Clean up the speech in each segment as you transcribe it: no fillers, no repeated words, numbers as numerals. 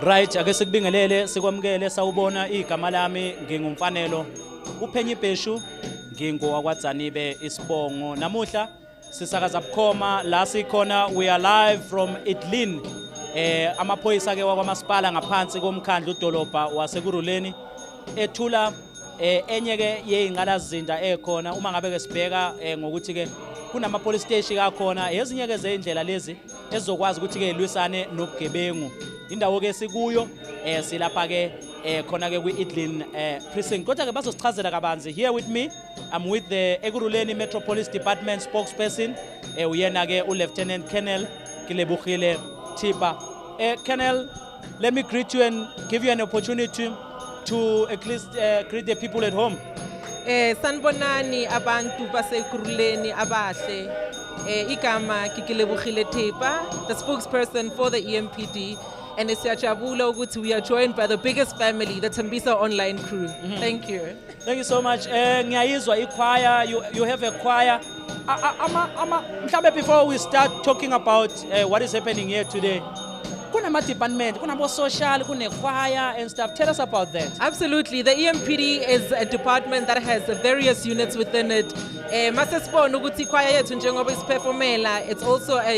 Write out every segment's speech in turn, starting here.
Right, ake sikubingelele sikwamukele sawubona igama lami ngingumfanelo UPhenyibheshu ngingowakwa Dzanibe isibongo namuhla sisakaza bukhoma la sikhona we are live from Edleen amaphoyisa ke wakwamasipala ngaphansi komkhandlu udolobha waseKurhuleni ethula enye ke yezingqalazinda ekhona uma ngabe ke sibheka ngokuthi ke kunama police station kakhona ezinye ke zeindlela lezi ezokwazi ukuthi ke lwisane nobugebengu indawo ke sikuyo silapha ke khona ke kwi-Edleen Precinct kodwa ke bazosichazela kabanzi here with me I'm with the Ekurhuleni Metro Police Department spokesperson uyena ke uLieutenant Colonel Nkosindiphile Xhakaza. Colonel, let me greet you and give you an opportunity to at least greet the people at home. Sanibonani abantu baseKurhuleni abahle. Igama Nkosindiphile Xhakaza, the spokesperson for the EMPD, and siyajabula ukuthi we are joined by the biggest family, the Thembisa online crew. Thank you. Thank you so much. Ngiyayizwa ichoir, you have a choir. Mhlambe before we start talking about what is happening here today, kunama department, kunabo social, kune choir and stuff. Tell us about that. Absolutely. The EMPD is a department that has various units within it. Masesibona ukuthi choir yethu njengoba isiperformela, it's also a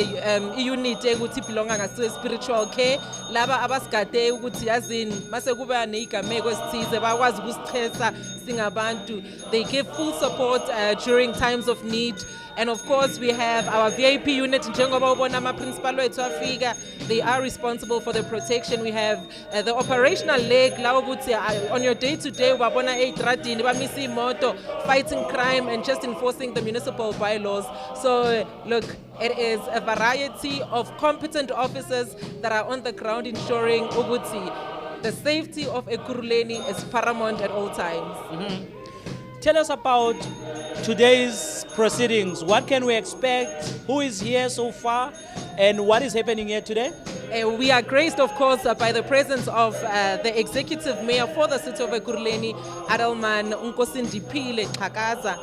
unit ukuthi belonga ngaso spiritual care. Laba abasigade ukuthi yazini mase kuba nezigameko ezithize bakwazi ukusichesa singabantu. They give full support during times of need. And of course, we have our VIP unit. Njengoba ubona ama principal wethu afika, they are responsible for the protection. We have the operational leg. La ukuthi on your day-to-day, ubabona eitradini bamisa imoto, fighting crime and just enforcing the municipal bylaws. So look, it is a variety of competent officers that are on the ground ensuring ukuthi the safety of Ekurhuleni is paramount at all times. Tell us about today's proceedings. What can we expect? Who is here so far? And what is happening here today? We are graced, of course, by the presence of the executive mayor for the City of Ekurhuleni, Nkosindiphile Xhakaza,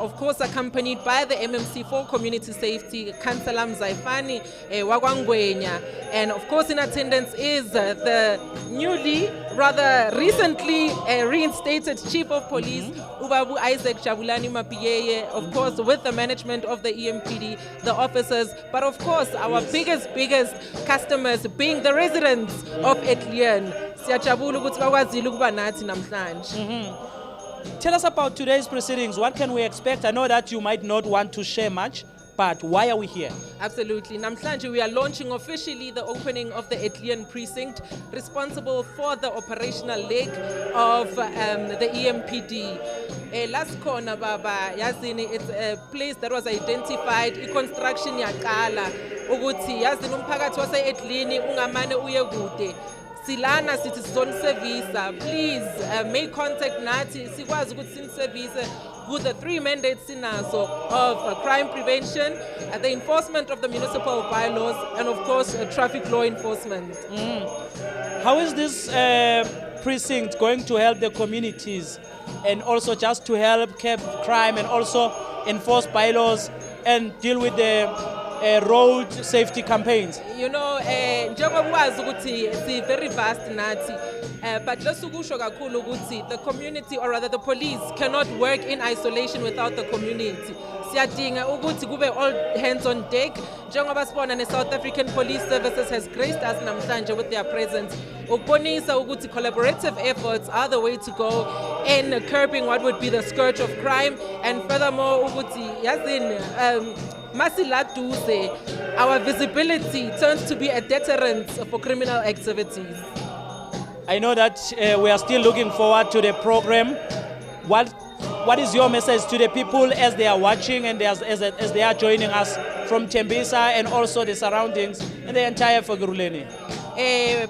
of course accompanied by the MMC for Community Safety, Councillor Mzaifani Wagwangwenya, and of course in attendance is the rather recently reinstated Chief of Police, Ubabu Isaac Jabulani Mapiyeye, of course with the management of the EMPD, the officers, but of course our biggest customers being the residents of Edleen. Siyajabula ukuthi bakwazile ukuba nathi namhlanje. Tell us about today's proceedings. What can we expect? I know that you might not want to share much, but why are we here? Absolutely. Namhlanje we are launching officially the opening of the Edleen Precinct, responsible for the operational leg of the EMPD. Last corner, Baba, yazini, it's a place that was identified, construction yaqala, ukuthi yazini umphakathi wase Edleen ungamane uye kude. Silana sithi sizoniservisa, please make contact nathi sikwazi ukuthi siniservise with the 3 mandates sinazo of crime prevention, the enforcement of the municipal bylaws, and of course traffic law enforcement. How is this precinct going to help the communities and also just to help curb crime and also enforce bylaws and deal with the road safety campaigns? You know, njengoba wazi ukuthi si very vast nathi, but lesukusho kakhulu ukuthi the community, or rather the police, cannot work in isolation without the community. Siyadinga ukuthi kube all hands on deck. Njengoba sibona ne South African Police Services has graced us namhlanje with their presence. Ukubonisa ukuthi collaborative efforts are the way to go in curbing what would be the scourge of crime, and furthermore ukuthi yazini our visibility turns to be a deterrent for criminal activities. I know that we are still looking forward to the program. What is your message to the people as they are watching and as they are joining us from Thembisa and also the surroundings and the entire Ekurhuleni?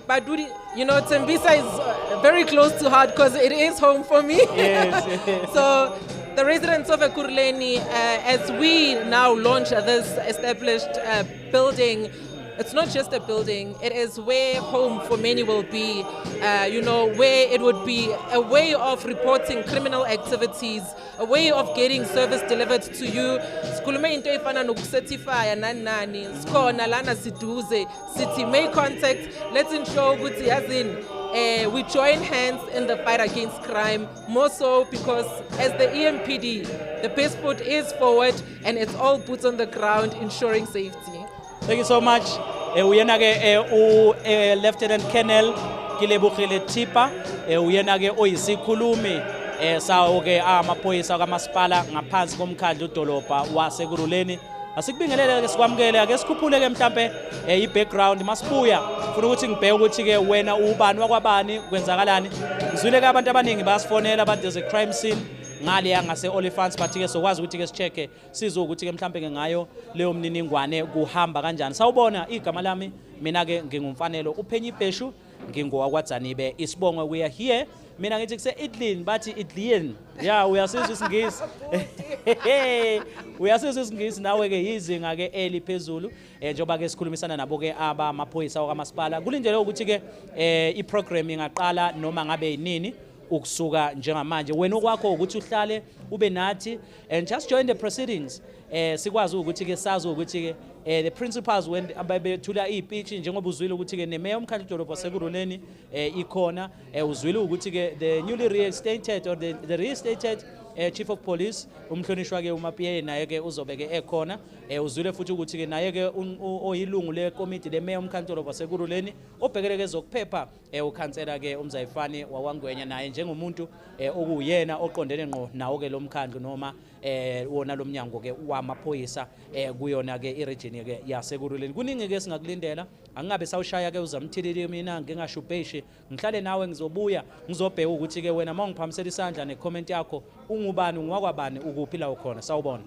Baduri, you know, Thembisa is very close to heart because it is home for me. Yes. So the residents of Ekurhuleni, as we now launch this established building, it's not just a building, it is where home for many will be, where it would be a way of reporting criminal activities, a way of getting service delivered to you. Sikhulume into efana nokucertifya nani nani, sikhona lana siduze, sithi make contact, let's ensure ukuthi we join hands in the fight against crime, more so because as the EMPD, the best foot is forward and it's all boots on the ground ensuring safety. Thank you so much. Uyena ke Lieutenant Colonel Kilebogile Tipa, uyena ke oyisikhulumi sawo ke amaphoyisa kamasipala ngaphansi komkhandlu udolobha waseKurhuleni. Asikubingelele ke sikwamukele ake sikhuphule ke mhlambe i-background masibuya ufuna ukuthi ngibheke ukuthi ke wena ubani wakwabani kwenzakalani. Ngizwile ke abantu abaningi bayasifonela but there's a crime scene ngale yangase Oliphants but ke sokwazi ukuthi ke sicheke sizwe ukuthi ke mhlambe ke ngayo leyo mniningwane kuhamba kanjani. Sawubona igama lami mina ke ngingumfanelo UPhenyibheshu ngingowakwaDzanibe isibongo we are here. Mina ngithi kuse Edleen bathi Edleen yeah uyasizwa isingisi uyasizwa isingisi nawe ke yizinga ke eliphezulu njengoba ke sikhulumisana nabo ke abamaphoyisa wakamasipala kulindele ukuthi ke iprogram ingaqala noma ngabe yinini ukusuka njengamanje wena okwakho ukuthi uhlale ube nathi and just join the proceedings sikwazi ukuthi ke sazi ukuthi ke the principals when ababethula iPitch njengoba uzwile ukuthi ke nemeya umkhandlu dolobha waseKurhuleni ikhona uzwile ukuthi ke the newly reinstated or the reinstated Chief of Police umhlonishwa ke uMapiye naye ke uzobe ke ekhona uzwile futhi ukuthi ke naye ke oyilungu le committee lemeya umkhandlu dolobha waseKurhuleni obhekele ke zokuphepha ukhansela ke umzayifani wawangwenya naye njengomuntu okuyena oqondene ngqo nawo ke lo mkhandlu noma wona lomnyango ke wamaphoyisa kuyona ke iregion ke yaseKurhuleni. Kuningi ke singakulindela angabe sawushaya ke uzamthilile mina ngingashubheshi ngihlale nawe ngizobuya ngizobheka ukuthi ke wena mawungiphamisela isandla necomment yakho ungubani ungakwabani ukuphi la ukhona. Sawubona.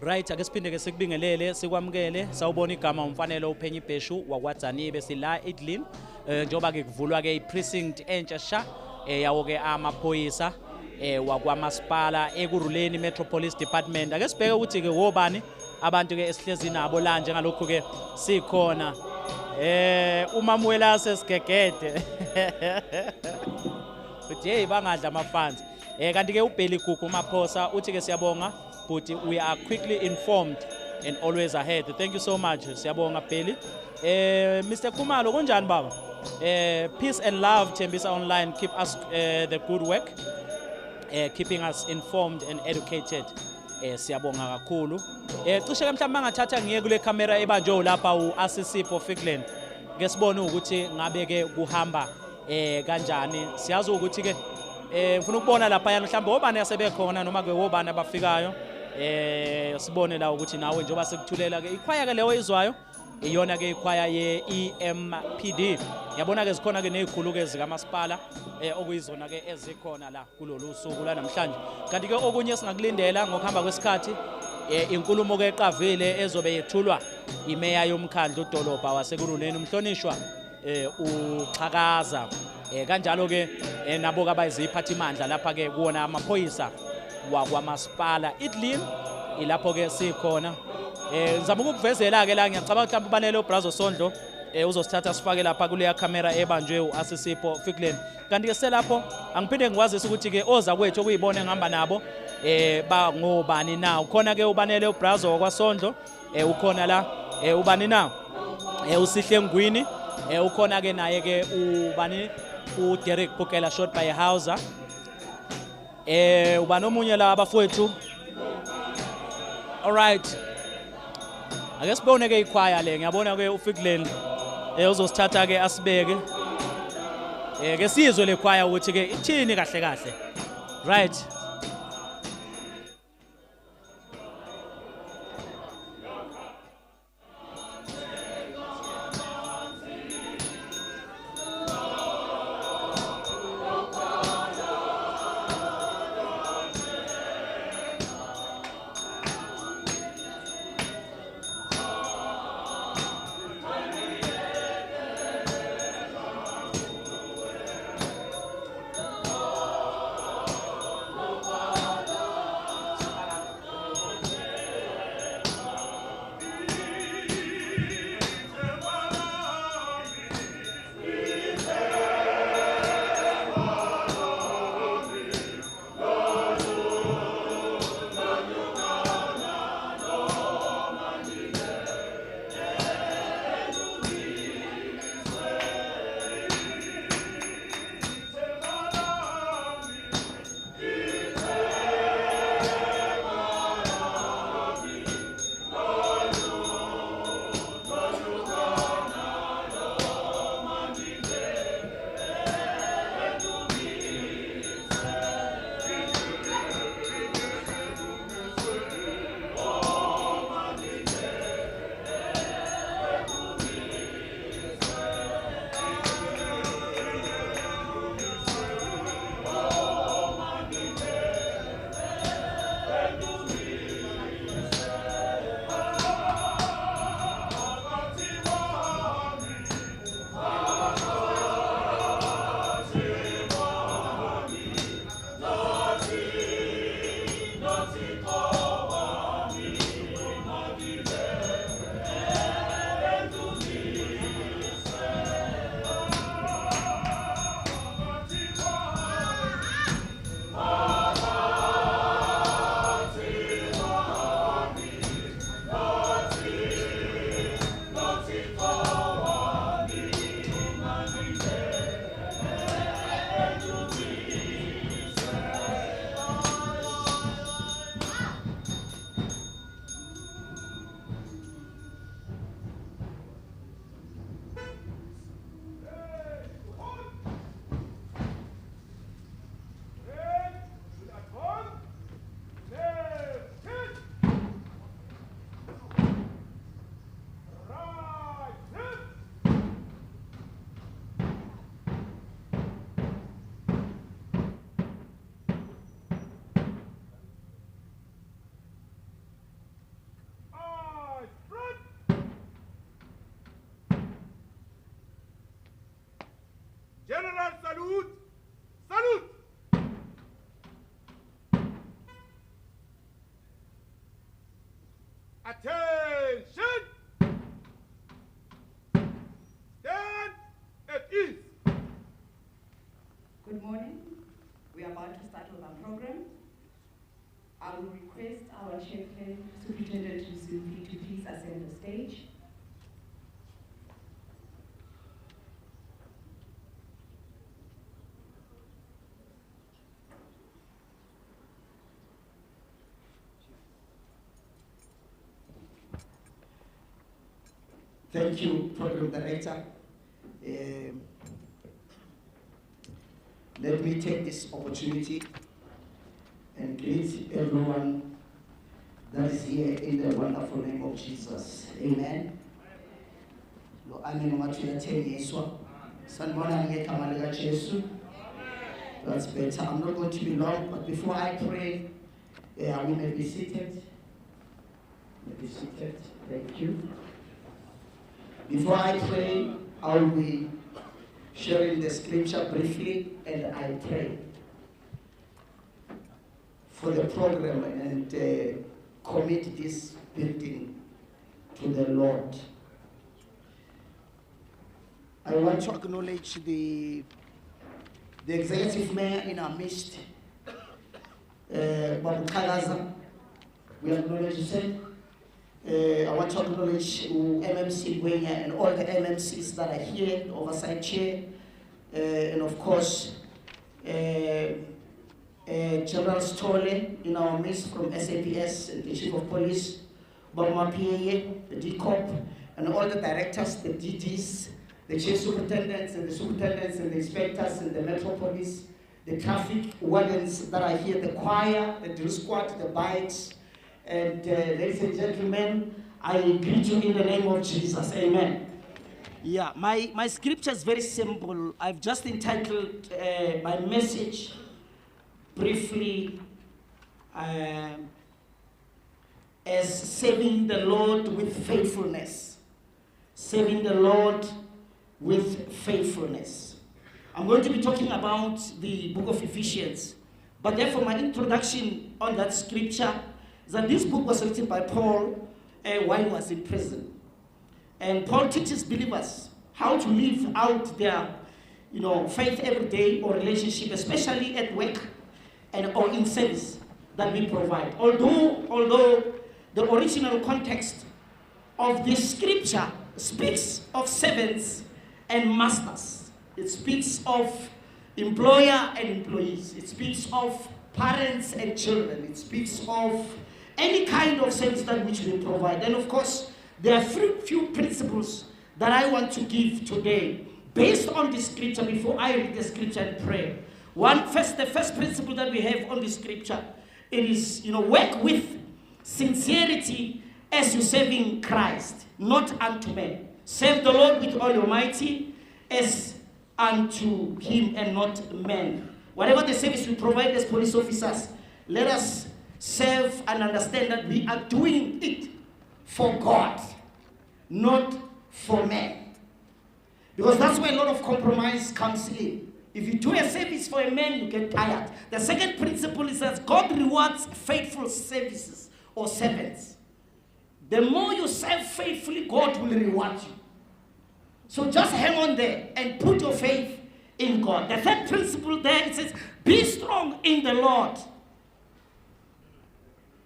Right, ake siphinde ke sikubingelele sikwamukele sawubona igama Mfanelo UPhenyibheshu wakwaDzanibe sila Edleen njoba ke kuvulwa ke iprecinct entsha sha yawo ke amaphoyisa wakwamasipala Ekurhuleni Metropolice Department. Ake sibheke ukuthi ke wobani abantu ke esihlezi nabo la njengalokho ke sikhona uMamwela sesigegede uthi hey bangadla amafans kanti ke uBheli Gugu uMaphosa uthi ke siyabonga but we are quickly informed and always ahead. Thank you so much siyabonga Bheli. Mr Khumalo kunjani baba? Peace and love Thembisa online, keep us the good work, keeping us informed and educated. Siyabonga kakhulu. Cishe ke mhlawumbe mangathatha ngiye kule camera ebanjwe lapha uAsisipo Fiklen ngesibone ukuthi ngabe ke kuhamba kanjani. Siyazi ukuthi ke ngifuna ukubona lapha yana mhlawumbe obani yasebekhona noma ke wobani abafikayo sibone la ukuthi nawe njoba sekuthulela ke ikhwaya ke leyo izwayo iyona ke ikhwaya ye EMPD. Yabona ke zikhona ke nezikhulu ke zikamasipala okuyizona ke ezikhona la kulolu suku la namhlanje. Kanti ke okunye singakulindela ngokuhamba kwesikhathi inkulumo ke eqavile ezobe yethulwa imeya yomkhandlu udolobha waseKurhuleni umhlonishwa uXhakaza. Kanjalo ke nabo ke abayiziphathimandla lapha ke kuona amaphoyisa wakwamasipala Edleen ilapho ke sikhona. Ngizama ukukuvezela ke la ngiyacabanga mhlawumbe ubanele uBrazo Sondlo uzosithatha sifake lapha kuleya camera ebanjwe uAsisipo Fiklen. Kanti ke selapho angiphinde ngikwazisa ukuthi ke oza kwethu okuyibona ngihamba nabo ba ngobani na. Ukhona ke ubanele uBrazo wakwaSondlo ukhona la ubani na uSihle Ngwini ukhona ke naye ke ubani uDerek Bukela shot by Hauser. Uba nomunye la abafowethu. All right. Ake sibone ke ikhwaya le ngiyabona ke uFiklen uzosithatha ke asibeke ke sizwe le khwaya ukuthi ke ithini kahle kahle. Right. Attention! Stand at ease. Good morning. We are about to start with our program. I will request our chaplain, Superintendent Nkosindiphile, to please ascend the stage. Thank you, Program Director. Let me take this opportunity and greet everyone that is here in the wonderful name of Jesus. Amen. That's better. I'm not going to be long, but before I pray, we may be seated. Thank you. Before I pray, I will be sharing the scripture briefly, and I pray for the program and commit this building to the Lord. I want to acknowledge the executive mayor in our midst, Xhakaza. We acknowledge you. I want to acknowledge MMC Gwenya and all the MMCs that are here, the oversight chair, and of course, General Stolle in our midst from SAPS, and the Chief of Police, Bama PA, the DCOP, and all the directors, the DDs, the Chief Superintendents, and the Superintendents, and the Inspectors, and the Metropolis, the traffic wardens that are here, the choir, the drill squad, the bikes, and ladies and gentlemen, I greet you in the name of Jesus. Amen. Yeah, my scripture is very simple. I've just entitled my message briefly as serving the Lord with faithfulness. Serving the Lord with faithfulness. I'm going to be talking about the book of Ephesians, but therefore my introduction on that scripture is that this book was written by Paul while he was in prison. And Paul teaches believers how to live out their faith every day or relationship, especially at work or in service that we provide. Although the original context of this scripture speaks of servants and masters. It speaks of employer and employees. It speaks of parents and children. It speaks of any kind of service that which we provide. And of course, there are few principles that I want to give today based on the scripture before I read the scripture and pray. The first principle that we have on the scripture, it is, work with sincerity as you're serving Christ, not unto men. Serve the Lord with all your mighty as unto him and not men. Whatever the service we provide as police officers, let us serve and understand that we are doing it for God, not for men. Because that's where a lot of compromise comes in. If you do a service for a man, you get tired. The second principle is that God rewards faithful services or servants. The more you serve faithfully, God will reward you. So just hang on there and put your faith in God. The third principle there, it says, be strong in the Lord.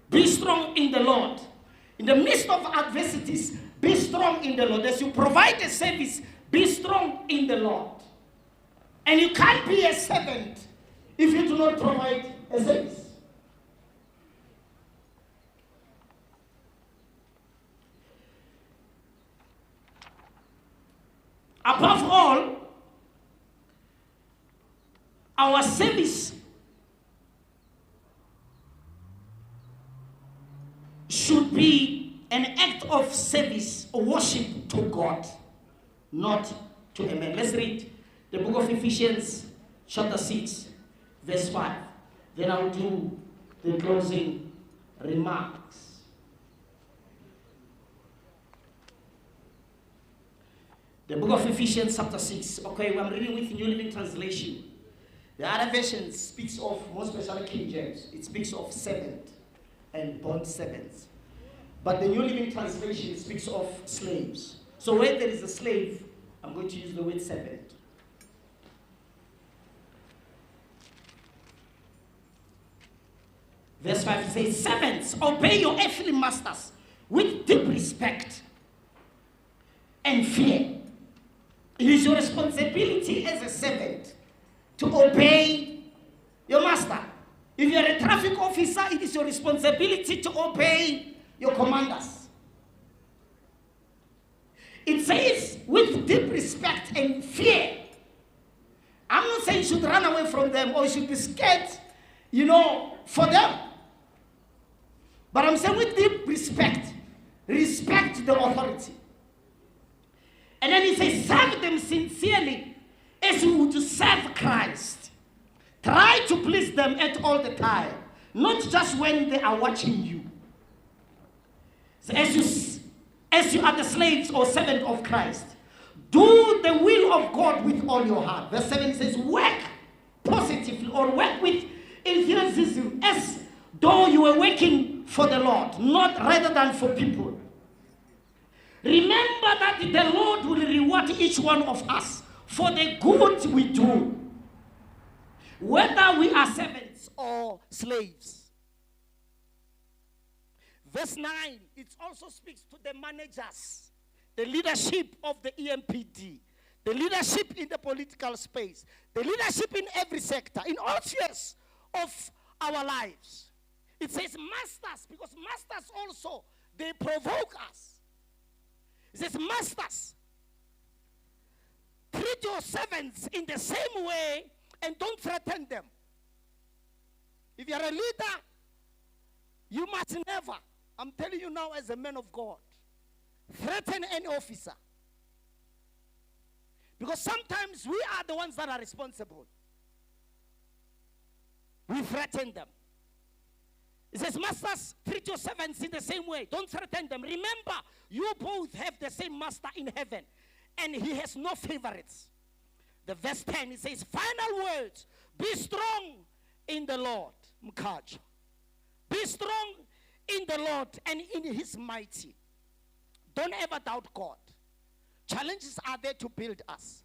Be strong in the Lord. In the midst of adversities, be strong in the Lord. As you provide a service, be strong in the Lord. And you can't be a servant if you do not provide a service. Above all, our service should be an act of service or worship to God, not to a man. Let's read the book of Ephesians, chapter 6, verse 5. Then I'll do the closing remarks. The book of Ephesians, chapter 6. Okay, I'm reading with New Living Translation. The other version speaks of, more especially King James, it speaks of servant and bond servants. But the New Living Translation speaks of slaves. So where there is a slave, I'm going to use the word servant. Verse 5 says, servants, obey your earthly masters with deep respect and fear. It is your responsibility as a servant to obey your master. If you are a traffic officer, it is your responsibility to obey your commanders. It says, with deep respect and fear. I'm not saying you should run away from them or you should be scared, for them. But I'm saying with deep respect, respect the authority. And then he says, serve them sincerely as you would serve Christ. Try to please them at all the time, not just when they are watching you. So as you are the slaves or servant of Christ, do the will of God with all your heart. Verse 7 says, work positively or work with enthusiasm as though you were working for the Lord, not rather than for people. Remember that the Lord will reward each one of us for the good we do, whether we are servants or slaves. Verse 9, it also speaks to the managers, the leadership of the EMPD, the leadership in the political space, the leadership in every sector, in all spheres of our lives. It says masters, because masters also, they provoke us. It says, masters, treat your servants in the same way and don't threaten them. If you are a leader, you must never, I'm telling you now as a man of God, threaten any officer. Because sometimes we are the ones that are responsible. We threaten them. It says, masters, treat your servants in the same way. Don't threaten them. Remember, you both have the same master in heaven, and he has no favorites. The verse 10, it says, final words, be strong in the Lord. Mkaj. Be strong in the Lord and in his mighty. Don't ever doubt God. Challenges are there to build us.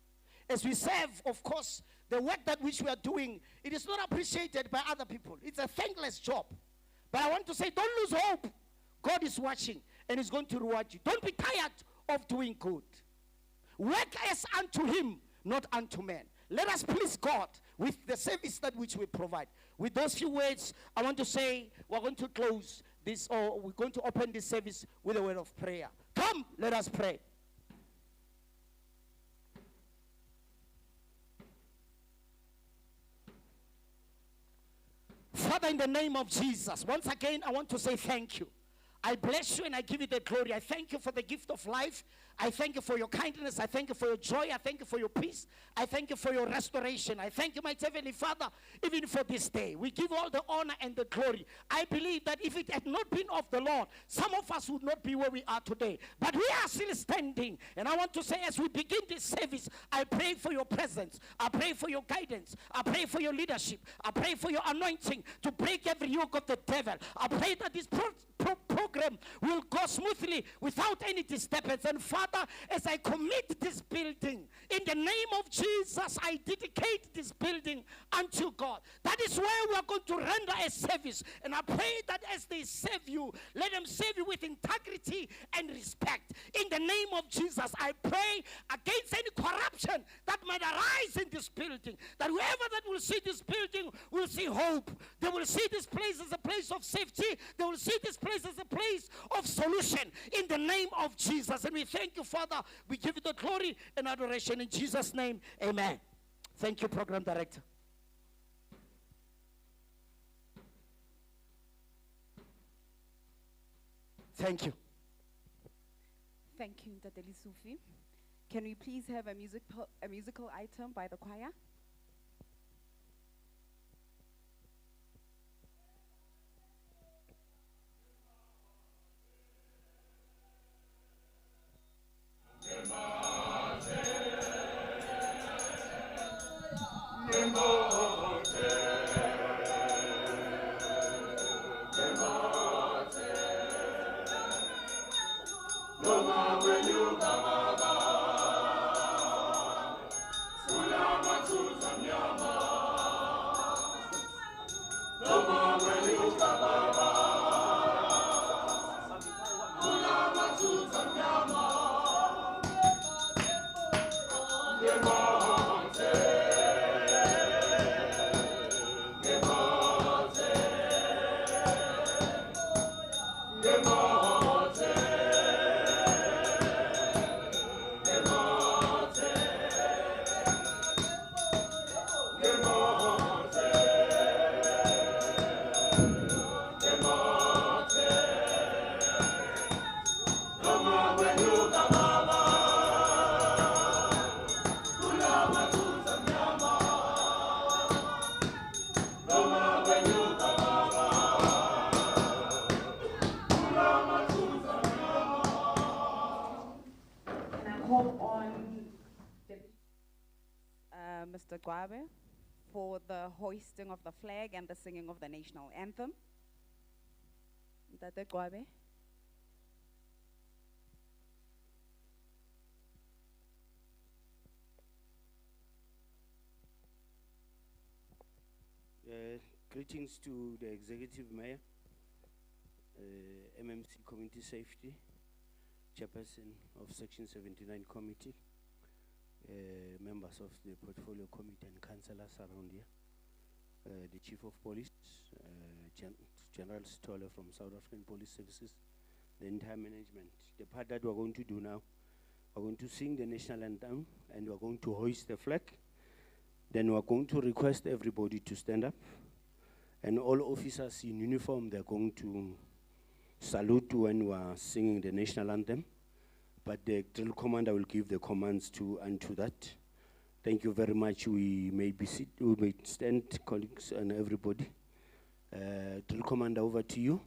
As we serve, of course, the work that which we are doing, it is not appreciated by other people. It's a thankless job. But I want to say, don't lose hope. God is watching and is going to reward you. Don't be tired of doing good. Work as unto him, not unto men. Let us please God with the service that which we provide. With those few words, I want to say, we're going to close this, or we're going to open this service with a word of prayer. Come, let us pray. Father, in the name of Jesus, once again, I want to say thank you. I bless you and I give you the glory. I thank you for the gift of life. I thank you for your kindness. I thank you for your joy. I thank you for your peace. I thank you for your restoration. I thank you, my Heavenly Father, even for this day. We give all the honor and the glory. I believe that if it had not been of the Lord, some of us would not be where we are today. But we are still standing. And I want to say, as we begin this service, I pray for your presence. I pray for your guidance. I pray for your leadership. I pray for your anointing to break every yoke of the devil. I pray that this program will go smoothly without any disturbance. And Father, as I commit this building, in the name of Jesus, I dedicate this building unto God. That is where we are going to render a service. And I pray that as they serve you, let them serve you with integrity and respect. In the name of Jesus, I pray against any corruption that might arise in this building. That whoever that will see this building will see hope. They will see this place as a place of safety. They will see this place as a place of solution. In the name of Jesus. And we thank you, Father. We give you the glory and adoration in Jesus' name. Amen. Thank you, Program Director. Thank you. Thank you, Ntateli Sufi. Can we please have a musical item by the choir? Mr. Gwabe for the hoisting of the flag and the singing of the national anthem. Mr. Gwabe. Greetings to the Executive Mayor, MMC Community Safety, Chairperson of Section 79 Committee, members of the Portfolio Committee and councillors around here, the Chief of Police, General Stoller from South African Police Services, the entire management. The part that we're going to do now, we're going to sing the national anthem and we're going to hoist the flag. Then we're going to request everybody to stand up. And all officers in uniform, they're going to salute when we're singing the national anthem. But the drill commander will give the commands to and to that. Thank you very much. We may stand, colleagues and everybody. Drill commander, over to you.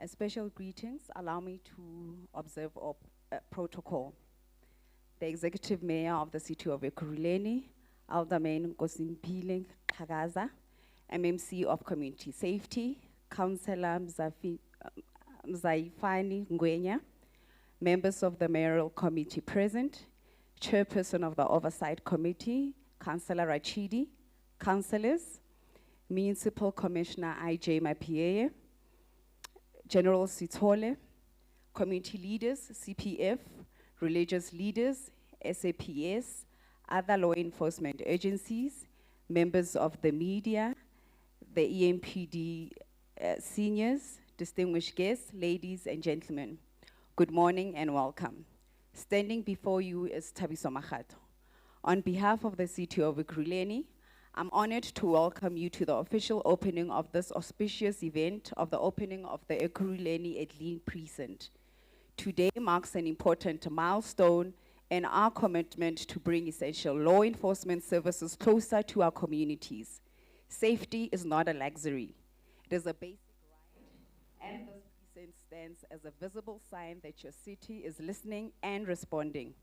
As special greetings, allow me to observe protocol. The Executive Mayor of the City of Ekurhuleni, Alderman Nkosindiphile Xhakaza, MMC of Community Safety, Councillor Mzaifani Ngwenya, members of the Mayoral Committee present, Chairperson of the Oversight Committee, Councillor Rachidi, councillors, Municipal Commissioner I.J. Mapieye, General Sitole, community leaders, CPF, religious leaders, SAPS, other law enforcement agencies, members of the media, the EMPD seniors, distinguished guests, ladies and gentlemen. Good morning and welcome. Standing before you is Thembisa. On behalf of the City of Ekurhuleni, I'm honored to welcome you to the official opening of this auspicious event of the opening of the Ekurhuleni Edleen Precinct. Today marks an important milestone in our commitment to bring essential law enforcement services closer to our communities. Safety is not a luxury. It is a basic right, and this precinct stands as a visible sign that your city is listening and responding.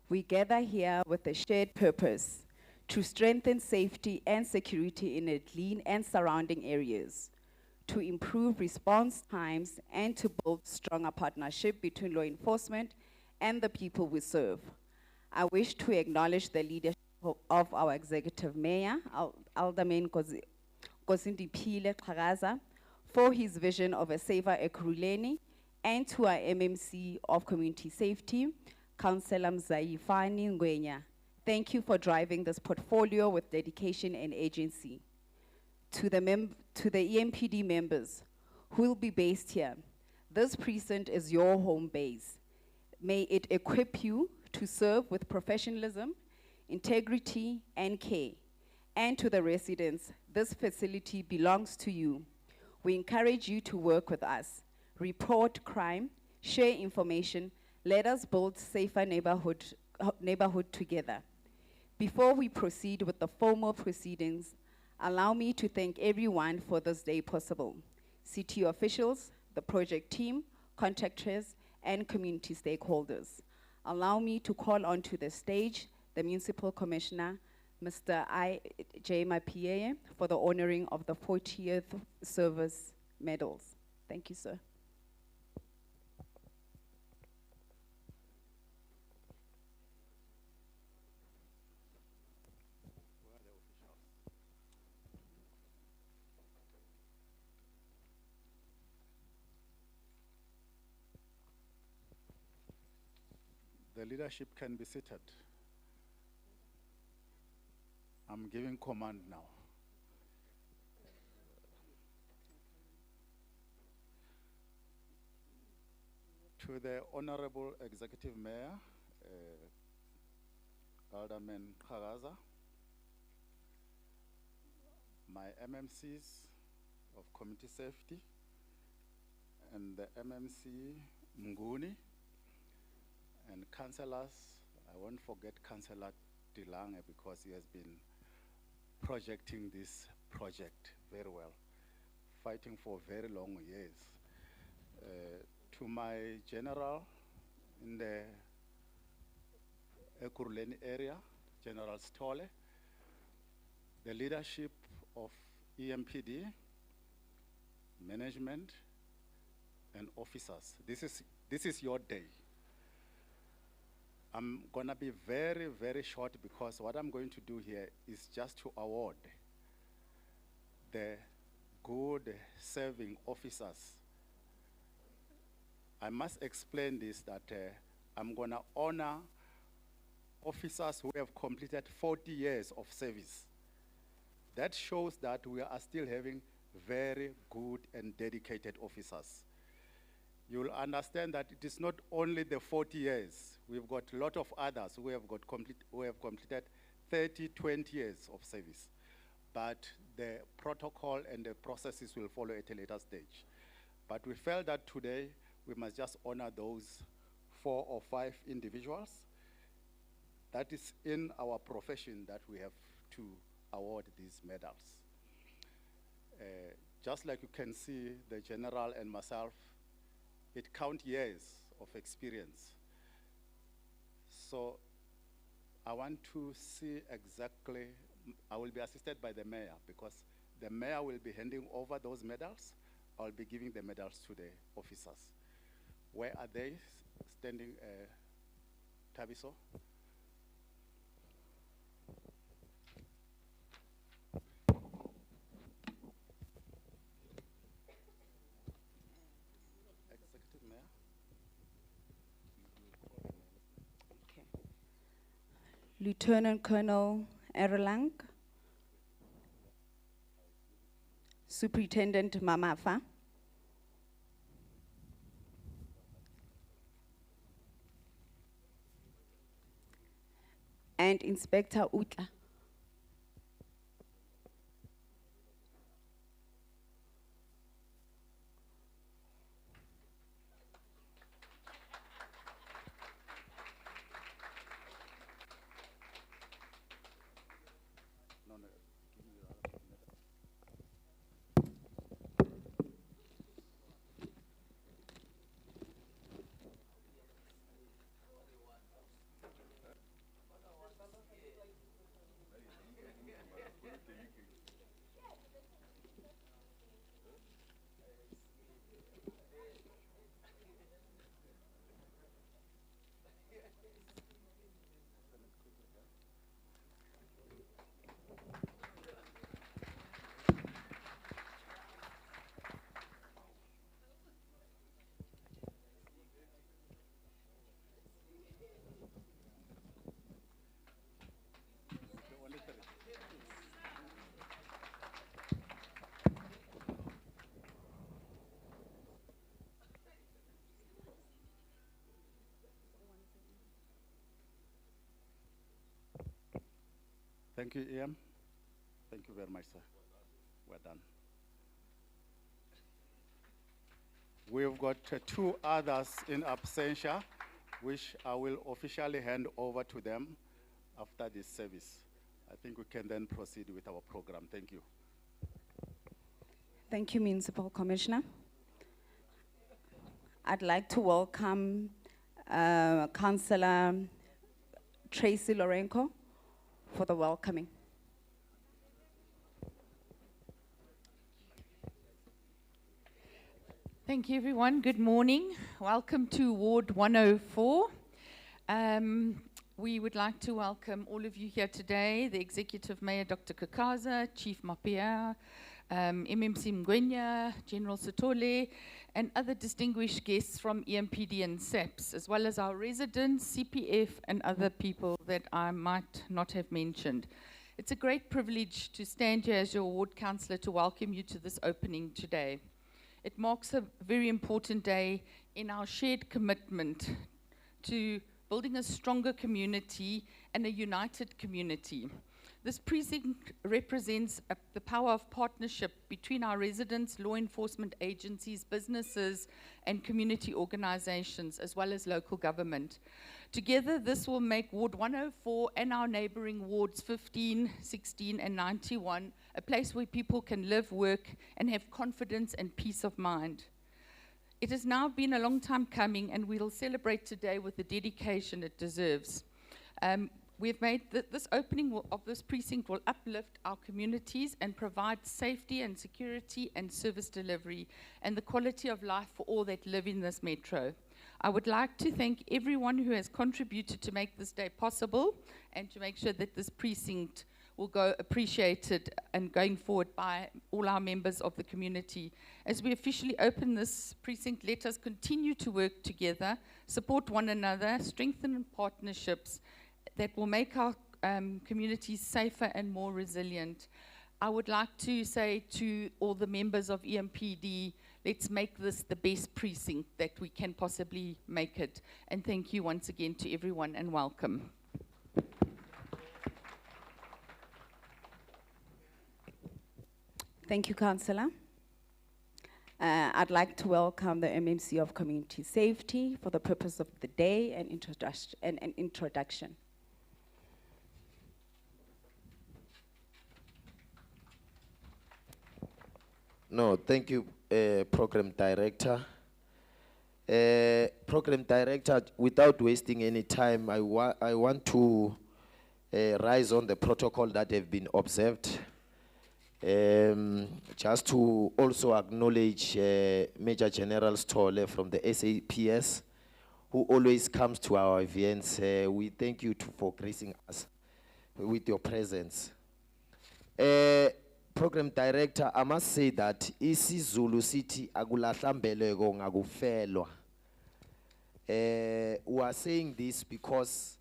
We gather here with a shared purpose to strengthen safety and security in Edleen and surrounding areas, to improve response times, and to build stronger partnership between law enforcement and the people we serve. I wish to acknowledge the leadership of our Executive Mayor, Alderman Nkosindiphile Xhakaza, for his vision of a safer Ekurhuleni, and to our MMC of Community Safety, Councillor Mzaifani Ngwenya. Thank you for driving this portfolio with dedication and agency. To the EMPD members who will be based here, this precinct is your home base. May it equip you to serve with professionalism, integrity, and care. And to the residents, this facility belongs to you. We encourage you to work with us, report crime, share information, let us build safer neighborhood together. Before we proceed with the formal proceedings, allow me to thank everyone for this day possible. City officials, the project team, contractors, and community stakeholders. Allow me to call onto the stage the Municipal Commissioner, Mr. I.J. Mapieye, for the honoring of the 40th service medals. Thank you, sir. The leadership can be seated. I'm giving command now. To the Honorable Executive Mayor, Alderman Xhakaza, my MMCs of Community Safety, and the MMC Mnguni, and councillors. I won't forget Councillor Dilange because he has been projecting this project very well, fighting for very long years. To my general in the Ekurhuleni area, General Stole, the leadership of EMPD, management, and officers. This is your day. I'm gonna be very, very short because what I'm going to do here is just to award the good serving officers. I must explain this, that I'm gonna honor officers who have completed 40 years of service. That shows that we are still having very good and dedicated officers. You'll understand that it is not only the 40 years. We've got a lot of others who have completed 30, 20 years of service. But the protocol and the processes will follow at a later stage. But we felt that today we must just honor those 4 or 5 individuals. That is in our profession that we have to award these medals. just like you can see the general and myself, it counts years of experience. So I want to see exactly, I will be assisted by the mayor because the mayor will be handing over those medals. I'll be giving the medals to the officers. Where are they standing, Thabiso? Executive Mayor. Okay. Lieutenant Colonel Erlang, Superintendent Mamafa, and Inspector Utla. No, no, give me the other medal. Thank you, Ian. Thank you very much, sir. Well done. We've got two others in absentia, which I will officially hand over to them after this service. I think we can then proceed with our program. Thank you. Thank you, Municipal Commissioner. I'd like to welcome Councillor Tracy Lorenko for the welcoming. Thank you, everyone. Good morning. Welcome to Ward 104. We would like to welcome all of you here today, the Executive Mayor, Dr. Xhakaza, Chief Mapia, MMC Mgwenya, General Sotole, and other distinguished guests from EMPD and SAPS, as well as our residents, CPF, and other people that I might not have mentioned. It's a great privilege to stand here as your ward councillor to welcome you to this opening today. It marks a very important day in our shared commitment to building a stronger community and a united community. This precinct represents the power of partnership between our residents, law enforcement agencies, businesses, and community organizations, as well as local government. Together, this will make Ward 104 and our neighboring wards 15, 16, and 91 a place where people can live, work, and have confidence and peace of mind. It has now been a long time coming, and we'll celebrate today with the dedication it deserves. We've made this opening of this precinct will uplift our communities and provide safety and security and service delivery and the quality of life for all that live in this metro. I would like to thank everyone who has contributed to make this day possible and to make sure that this precinct will go appreciated and going forward by all our members of the community. As we officially open this precinct, let us continue to work together, support one another, strengthen partnerships that will make our communities safer and more resilient. I would like to say to all the members of EMPD, let's make this the best precinct that we can possibly make it. And thank you once again to everyone and welcome. Thank you, Councillor. I'd like to welcome the MMC of Community Safety for the purpose of the day and introduction. No, thank you, Program Director. Program Director, without wasting any time, I want to rise on the protocol that have been observed. Just to also acknowledge Major General Stolle from the SAPS, who always comes to our events. We thank you for gracing us with your presence. Program Director, I must say that isiZulu City akulahlambeleko ngakufelwa. We are saying this because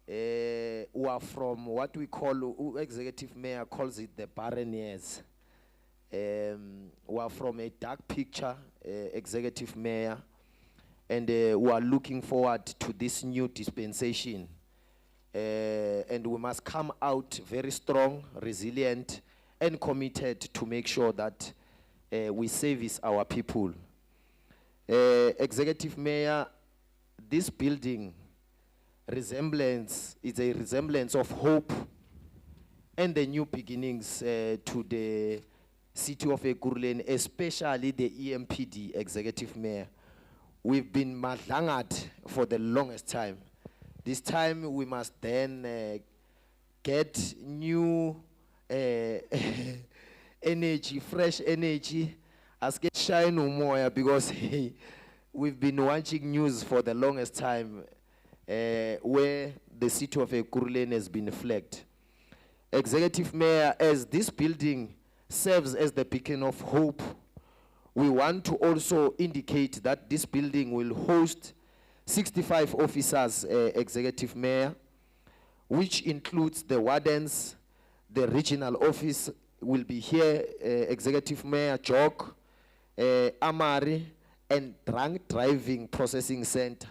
we are from what we call, Executive Mayor calls it the barren years. We are from a dark picture, Executive Mayor, and we are looking forward to this new dispensation. And we must come out very strong, resilient, and committed to make sure that we service our people. Executive Mayor, this building is a resemblance of hope and the new beginnings to the City of Ekurhuleni, especially the EMPD Executive Mayor. We've been madlangat for the longest time. This time we must then get new energy, fresh energy, as get shine no more, because we've been watching news for the longest time where the City of Ekurhuleni has been flagged. Executive Mayor, as this building serves as the beacon of hope, we want to also indicate that this building will host 65 officers, Executive Mayor, which includes the wardens, the regional office will be here, Executive Mayor, Jok, Amari, and drunk driving processing center.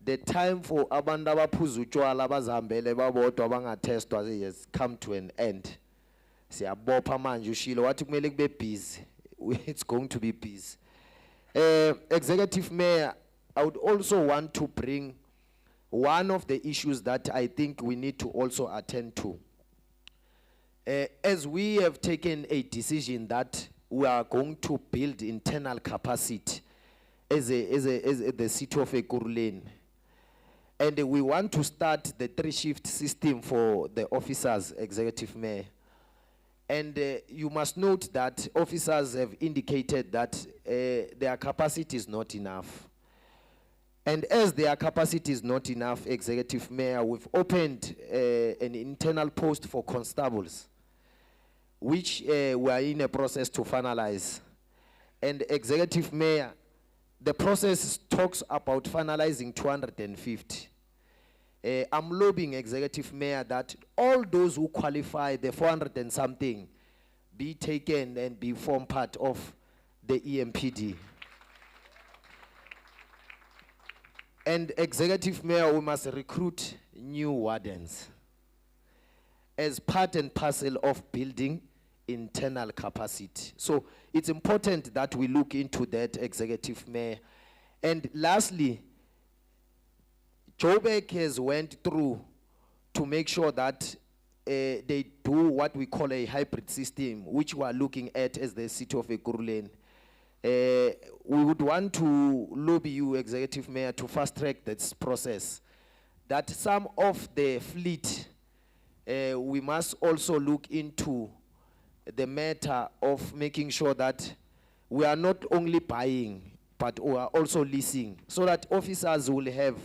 The time for abantu abaphuza utshwala abazihambele babodwa abangatestwa has come to an end. Siyabopha manje ushilo wathi kumele kube busy. It's going to be busy. Executive Mayor, I would also want to bring one of the issues that I think we need to also attend to. As we have taken a decision that we are going to build internal capacity as the City of Ekurhuleni, and we want to start the 3-shift system for the officers, Executive Mayor. And you must note that officers have indicated that their capacity is not enough. And as their capacity is not enough, Executive Mayor, we've opened an internal post for constables, which we are in a process to finalize. And Executive Mayor, the process talks about finalizing 250. I'm lobbying, Executive Mayor, that all those who qualify, the 400 and something, be taken and be form part of the EMPD. And Executive Mayor, we must recruit new wardens as part and parcel of building internal capacity. So it's important that we look into that, Executive Mayor. And lastly, Joburg has went through to make sure that they do what we call a hybrid system, which we are looking at as the City of Ekurhuleni. We would want to lobby you, Executive Mayor, to fast track this process. That some of the fleet, we must also look into the matter of making sure that we are not only buying, but we are also leasing, so that officers will have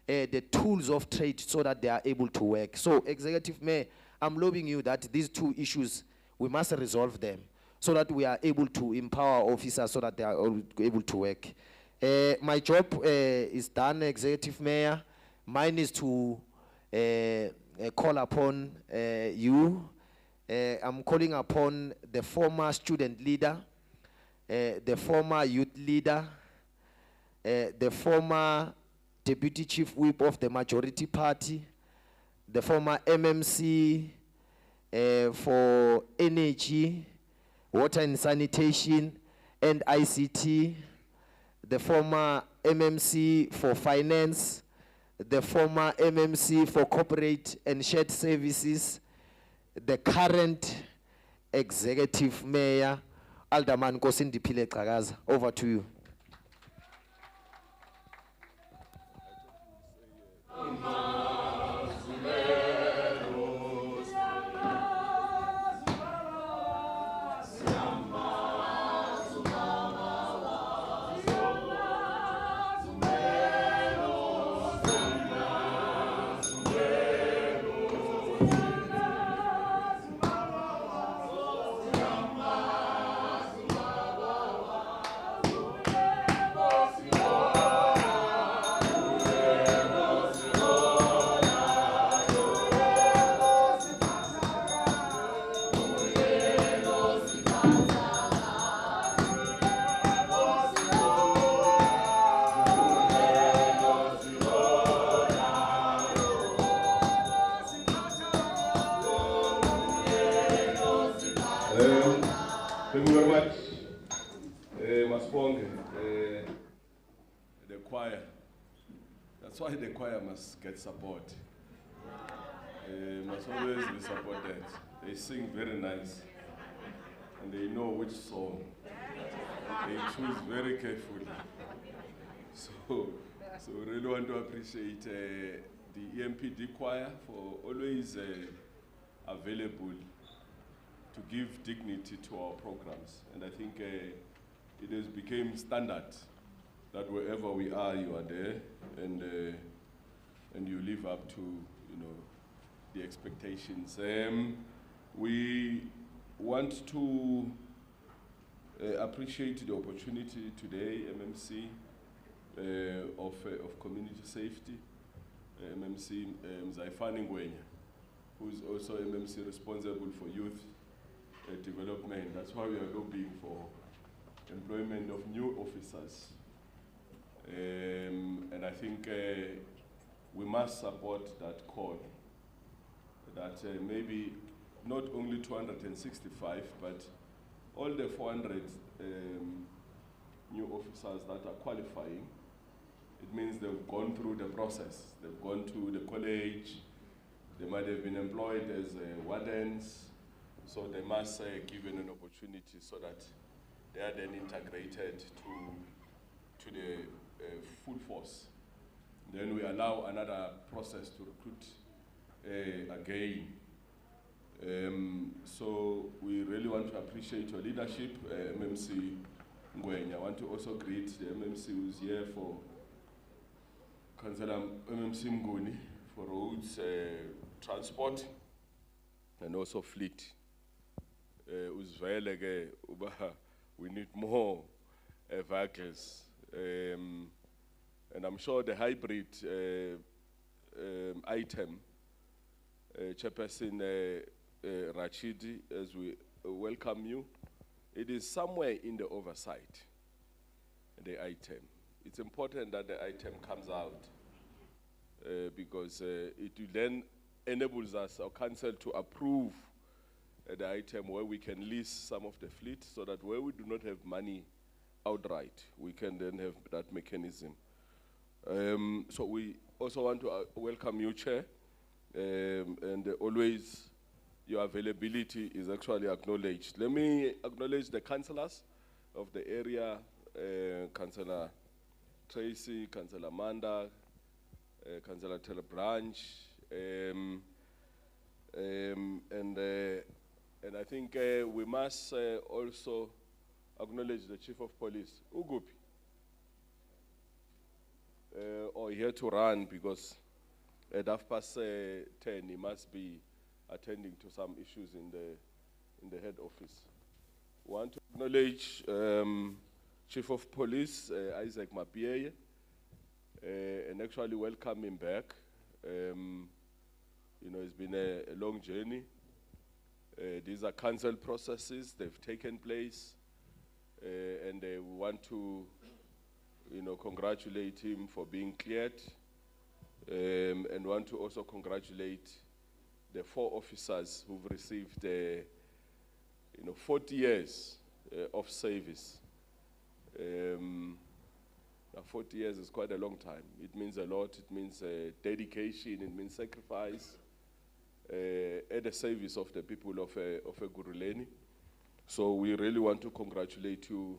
the tools of trade so that they are able to work. So, Executive Mayor, I'm lobbying you that these two issues, we must resolve them so that we are able to empower officers so that they are able to work. My job is done, Executive Mayor. Mine is to call upon you. I'm calling upon the former student leader, the former youth leader, the former Deputy Chief Whip of the Majority Party, the former MMC for Energy, Water and Sanitation, and ICT, the former MMC for Finance, the former MMC for Corporate and Shared Services, the current Executive Mayor Alderman Nkosindiphile Xhakaza, over to you. Thank you very much, Masponge, the choir. That's why the choir must get support. Must always be supported. They sing very nice, and they know which song. They choose very carefully. So we really want to appreciate the EMPD choir for always available to give dignity to our programs. And I think it has become standard that wherever we are, you are there, and you live up to, the expectations. We want to appreciate the opportunity today, MMC, of community safety, MMC Mzaifani Ngwenya, who is also MMC responsible for youth development. That's why we are lobbying for employment of new officers. And I think we must support that call, that maybe not only 265, but all the 400 new officers that are qualifying. It means they've gone through the process. They've gone to the college. They might have been employed as wardens. So they must given an opportunity so that they are then integrated to the full force. Then we allow another process to recruit again. So we really want to appreciate your leadership, MMC Ngwenya. I want to also greet the MMC who's here for Councillor MMC Mnguni for roads, transport, and also fleet. We need more vehicles, and I'm sure the hybrid item, Chairperson Rachidi, as we welcome you, it is somewhere in the oversight, the item. It's important that the item comes out because it then enables us, our council, to approve the item where we can lease some of the fleet so that where we do not have money outright, we can then have that mechanism. So we also want to welcome you, Chair, and always your availability is actually acknowledged. Let me acknowledge the councillors of the area, Councillor Tracy, Councillor Manda, Councillor Telebranch, and I think we must also acknowledge the Chief of Police, Ugupi, or here to run because at 10:30 he must be attending to some issues in the head office. We want to acknowledge Chief of Police Isaac Mapieye, and actually welcome him back. It's been a long journey. These are council processes, they've taken place, and we want to, congratulate him for being cleared, and want to also congratulate the 4 officers who've received, 40 years of service. Now 40 years is quite a long time. It means a lot. It means dedication. It means sacrifice at the service of the people of Ekurhuleni. So we really want to congratulate you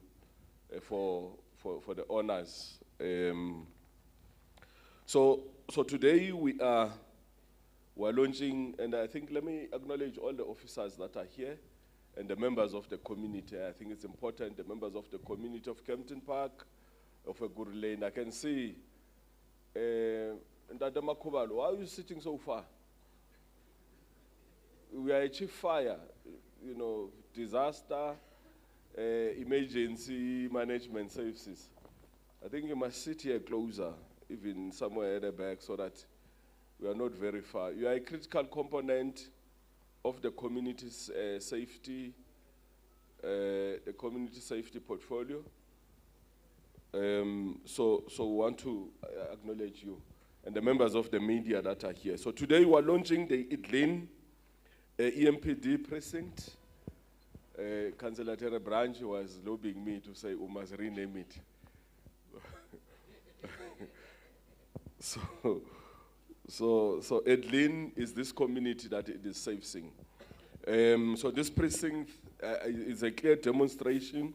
for the honors. So today we're launching, and I think let me acknowledge all the officers that are here and the members of the community. I think it's important, the members of the community of Kempton Park, of Ekurhuleni. I can see, Ndada Makubalo, why are you sitting so far? We are a chief fire, you know, disaster, emergency management services. I think you must sit here closer, even somewhere at the back, so that we are not very far. You are a critical component of the community's safety, the community safety portfolio. So we want to acknowledge you and the members of the media that are here. So today we are launching the Edleen EMPD Precinct. Councillor Tere Branch was lobbying me to say we must rename it. So Edleen is this community that it is servicing. So this precinct is a clear demonstration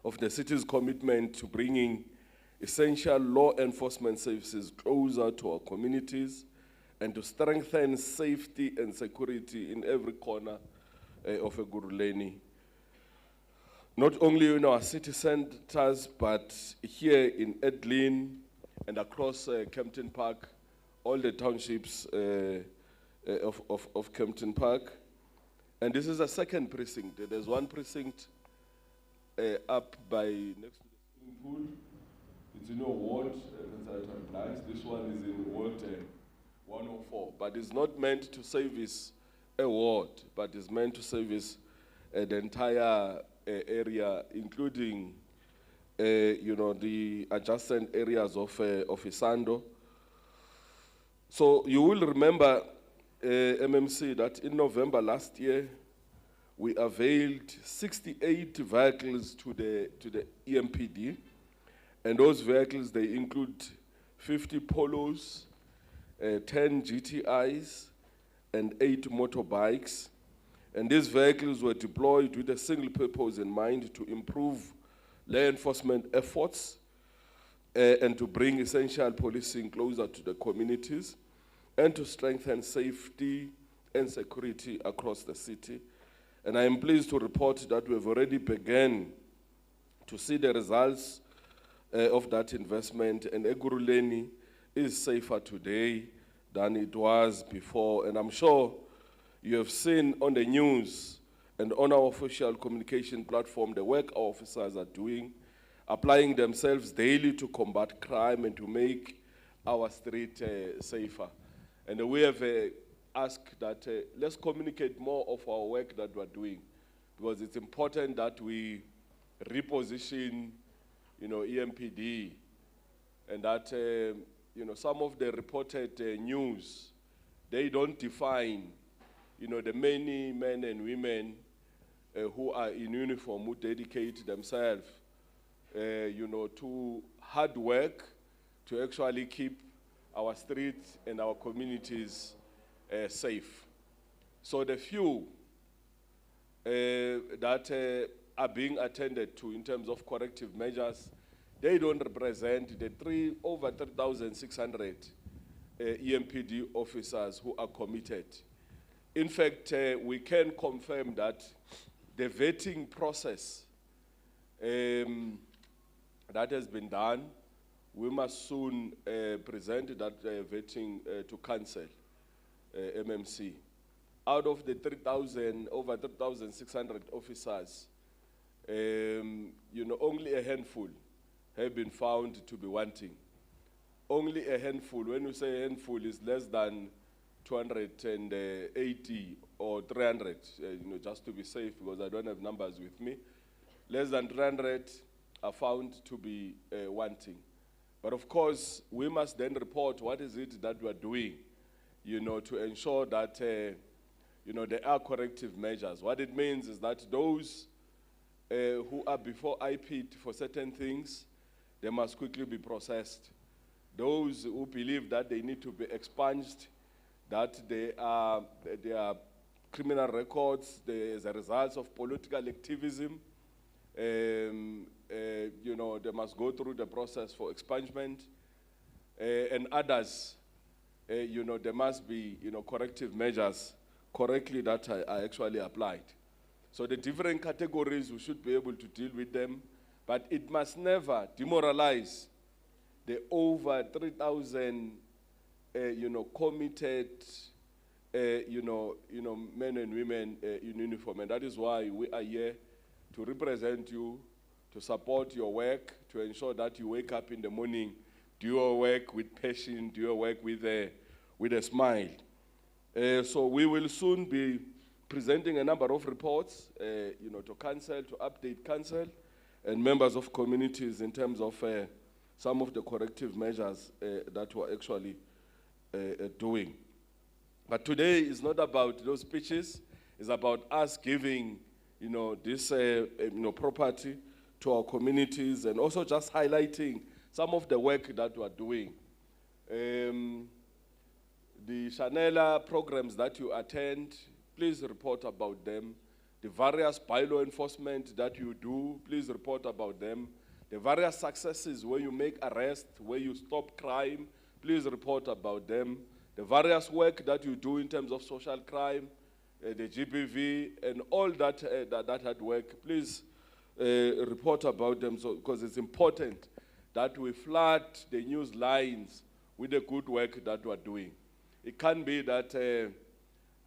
of the city's commitment to bringing essential law enforcement services closer to our communities and to strengthen safety and security in every corner of Ekurhuleni. Not only in our city centers, but here in Edleen and across Kempton Park, all the townships of Kempton Park. And this is a second precinct. There's one precinct up by next to the swimming pool. It's in a ward, this one is in ward 104, but it's not meant to service a ward, but it's meant to service the entire area, including you know, the adjacent areas of Isando. So you will remember, MMC, that in November last year, we availed 68 vehicles to the EMPD, and those vehicles, they include 50 Polos, 10 GTIs, and 8 motorbikes. And these vehicles were deployed with a single purpose in mind: to improve law enforcement efforts and to bring essential policing closer to the communities and to strengthen safety and security across the city. And I am pleased to report that we have already begun to see the results of that investment, and Ekurhuleni is safer today than it was before. And I'm sure you have seen on the news and on our official communication platform the work our officers are doing, applying themselves daily to combat crime and to make our street safer. And we have asked that let's communicate more of our work that we're doing, because it's important that we reposition, you know, EMPD, and that you know, some of the reported news, they don't define, you know, the many men and women who are in uniform, who dedicate themselves, you know, to hard work to actually keep our streets and our communities safe. So the few that are being attended to in terms of corrective measures, they don't represent the over 3,600 EMPD officers who are committed. In fact, we can confirm that the vetting process that has been done, we must soon present that vetting to council, MMC. Out of the over 3,600 officers, you know, only a handful have been found to be wanting. Only a handful. When you say a handful, is less than 280 or 300, you know, just to be safe, because I don't have numbers with me. Less than 300 are found to be wanting. But of course, we must then report what is it that we are doing, you know, to ensure that, you know, there are corrective measures. What it means is that those who are before IPIT for certain things, they must quickly be processed. Those who believe that they need to be expunged, that they are criminal records, as a result of political activism. You know, they must go through the process for expungement. And others, you know, there must be, you know, corrective measures correctly that are actually applied. So the different categories, we should be able to deal with them, but it must never demoralize the over 3,000, you know, committed, you know, men and women in uniform. And that is why we are here to represent you, to support your work, to ensure that you wake up in the morning, do your work with passion, do your work with a smile. So we will soon be presenting a number of reports, you know, to council, to update council, and members of communities in terms of some of the corrective measures that we're actually doing. But today is not about those speeches, it's about us giving, you know, this you know, property to our communities, and also just highlighting some of the work that we're doing. The Chanela programs that you attend, please report about them. The various bylaw enforcement that you do, please report about them. The various successes where you make arrests, where you stop crime, please report about them. The various work that you do in terms of social crime, the GBV, and all that that work, please report about them, so, because it's important that we flood the news lines with the good work that we're doing. It can be that,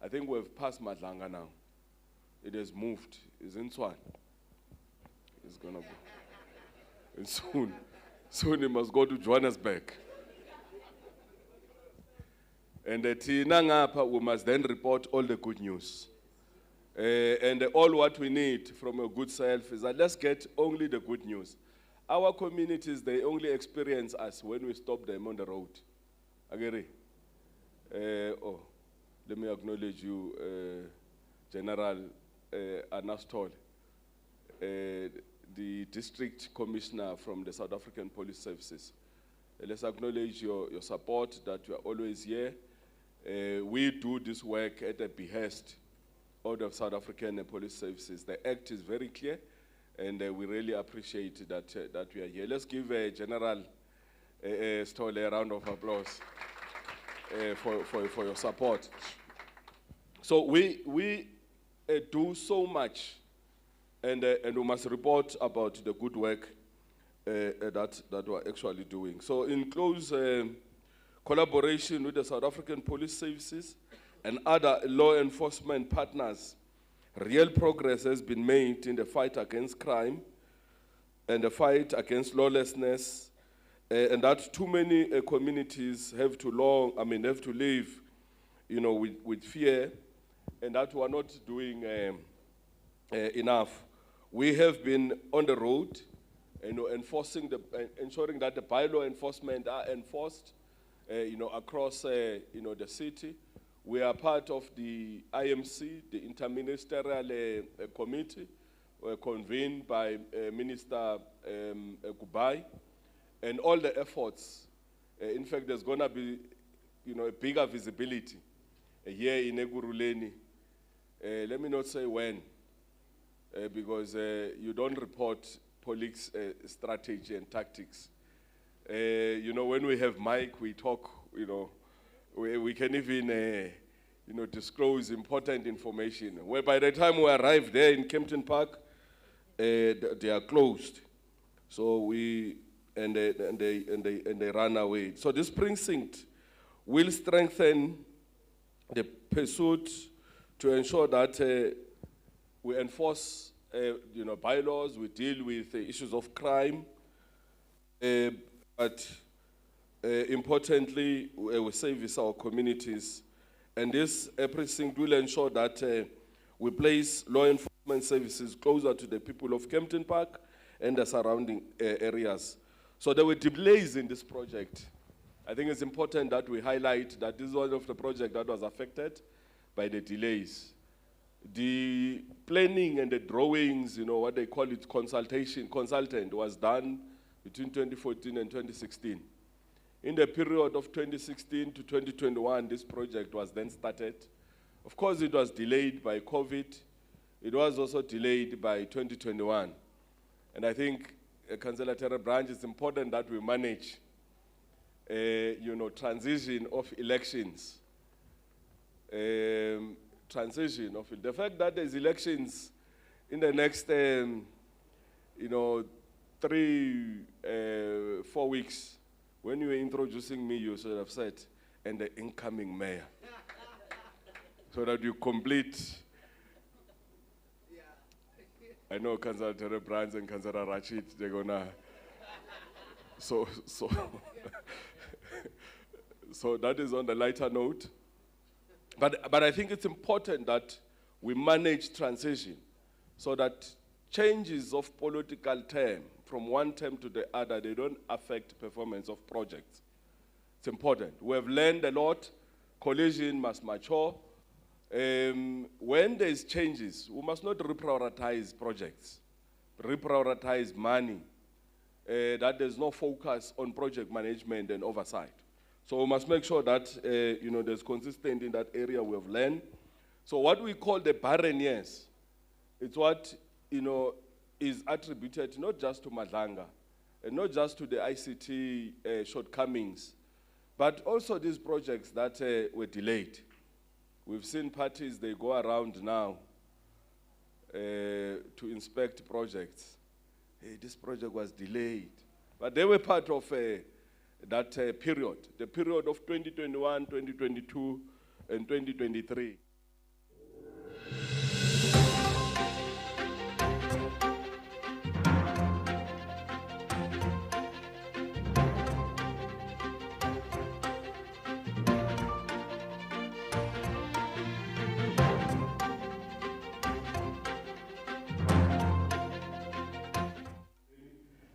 I think we've passed Madlanga now. It has moved. It's in Swan. It's gonna go. And soon it must go to Johannesburg. And at Nangapa, we must then report all the good news. And all what we need from a good self is that let's get only the good news. Our communities, they only experience us when we stop them on the road. Agere? Let me acknowledge you, General Anastol, the District Commissioner from the South African Police Services. Let's acknowledge your support, that you are always here. We do this work at the behest of the South African Police Services. The act is very clear, and we really appreciate that we are here. Let's give General Stoll a round of applause for your support. So we do so much, and we must report about the good work that we're actually doing. So in close collaboration with the South African Police Services and other law enforcement partners, real progress has been made in the fight against crime and the fight against lawlessness, and that too many communities have to live, you know, with fear, and that we are not doing enough. We have been on the road, you know, ensuring that the bylaw enforcement are enforced, you know, across, you know, the city. We are part of the IMC, the Interministerial Committee, convened by Minister Kubai, and all the efforts. In fact, there's going to be, you know, a bigger visibility here in Ekurhuleni. Let me not say when, because you don't report police strategy and tactics. You know, when we have mic, we talk, you know, we can even, you know, disclose important information. Where by the time we arrive there in Kempton Park, they are closed. So they run away. So this precinct will strengthen the pursuit to ensure that we enforce, you know, bylaws, we deal with issues of crime, but importantly, we service our communities. And this precinct will ensure that we place law enforcement services closer to the people of Kempton Park and the surrounding areas. So there were delays in this project. I think it's important that we highlight that this is one of the projects that was affected by the delays. The planning and the drawings, you know, what they call it, consultant was done between 2014 and 2016. In the period of 2016 to 2021, this project was then started, Of course, it was delayed by COVID. It was also delayed by 2021. And I think, Councillor Terra Branch, it's important that we manage, transition of elections. The fact that there's elections in the next, 4 weeks, when you were introducing me, you should have said, and the incoming mayor. So that you complete. I know Councillor Terra Branch and Councillor Rachid, they're gonna. So that is on the lighter note. But I think it's important that we manage transition so that changes of political term from one term to the other, they don't affect performance of projects. It's important. We have learned a lot. Coalition must mature. When there's changes, we must not reprioritize projects, reprioritize money, that there's no focus on project management and oversight. So we must make sure that, there's consistency in that area we have learned. So what we call the barren years, it's what, is attributed not just to Madlanga, and not just to the ICT shortcomings, but also these projects that were delayed. We've seen parties, they go around now to inspect projects. Hey, this project was delayed. But they were part of that period, the period of 2021, 2022, and 2023.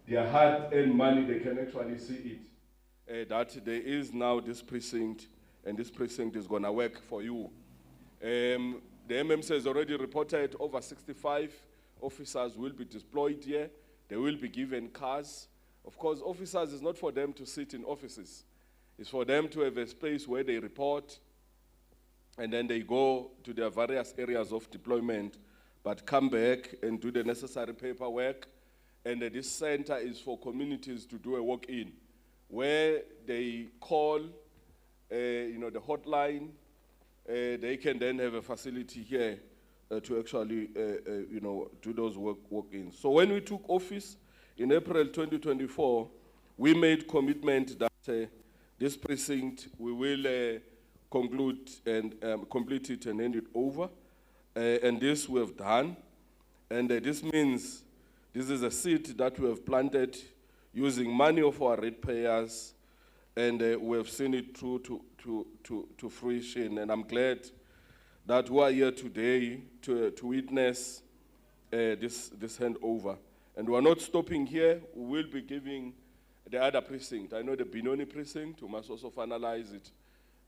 Their hard-earned money, they can actually see it. That there is now this precinct, and this precinct is going to work for you. The MMC has already reported over 65 officers will be deployed here. They will be given cars. Of course, officers is not for them to sit in offices. It's for them to have a space where they report, and then they go to their various areas of deployment, but come back and do the necessary paperwork. And this center is for communities to do a walk-in, where they call, the hotline. They can then have a facility here to actually, do those walk-ins. So when we took office in April 2024, we made commitment that this precinct, we will conclude and complete it and hand it over. And this we have done. And this means this is a seed that we have planted using money of our ratepayers, and we have seen it through to fruition. And I'm glad that we are here today to witness this handover. And we're not stopping here. We will be giving the other precinct. I know the Benoni precinct, we must also finalize it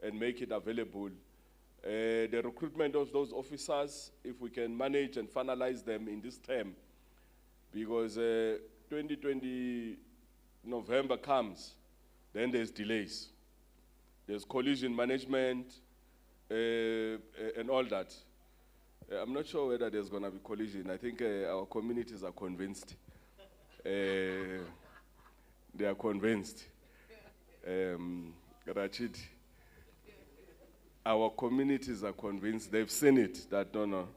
and make it available. The recruitment of those officers, if we can manage and finalize them in this term, because 2020 November comes, then there's delays. There's collision management and all that. I'm not sure whether there's going to be collision. I think our communities are convinced. They are convinced. Rachid, our communities are convinced. They've seen it, that no.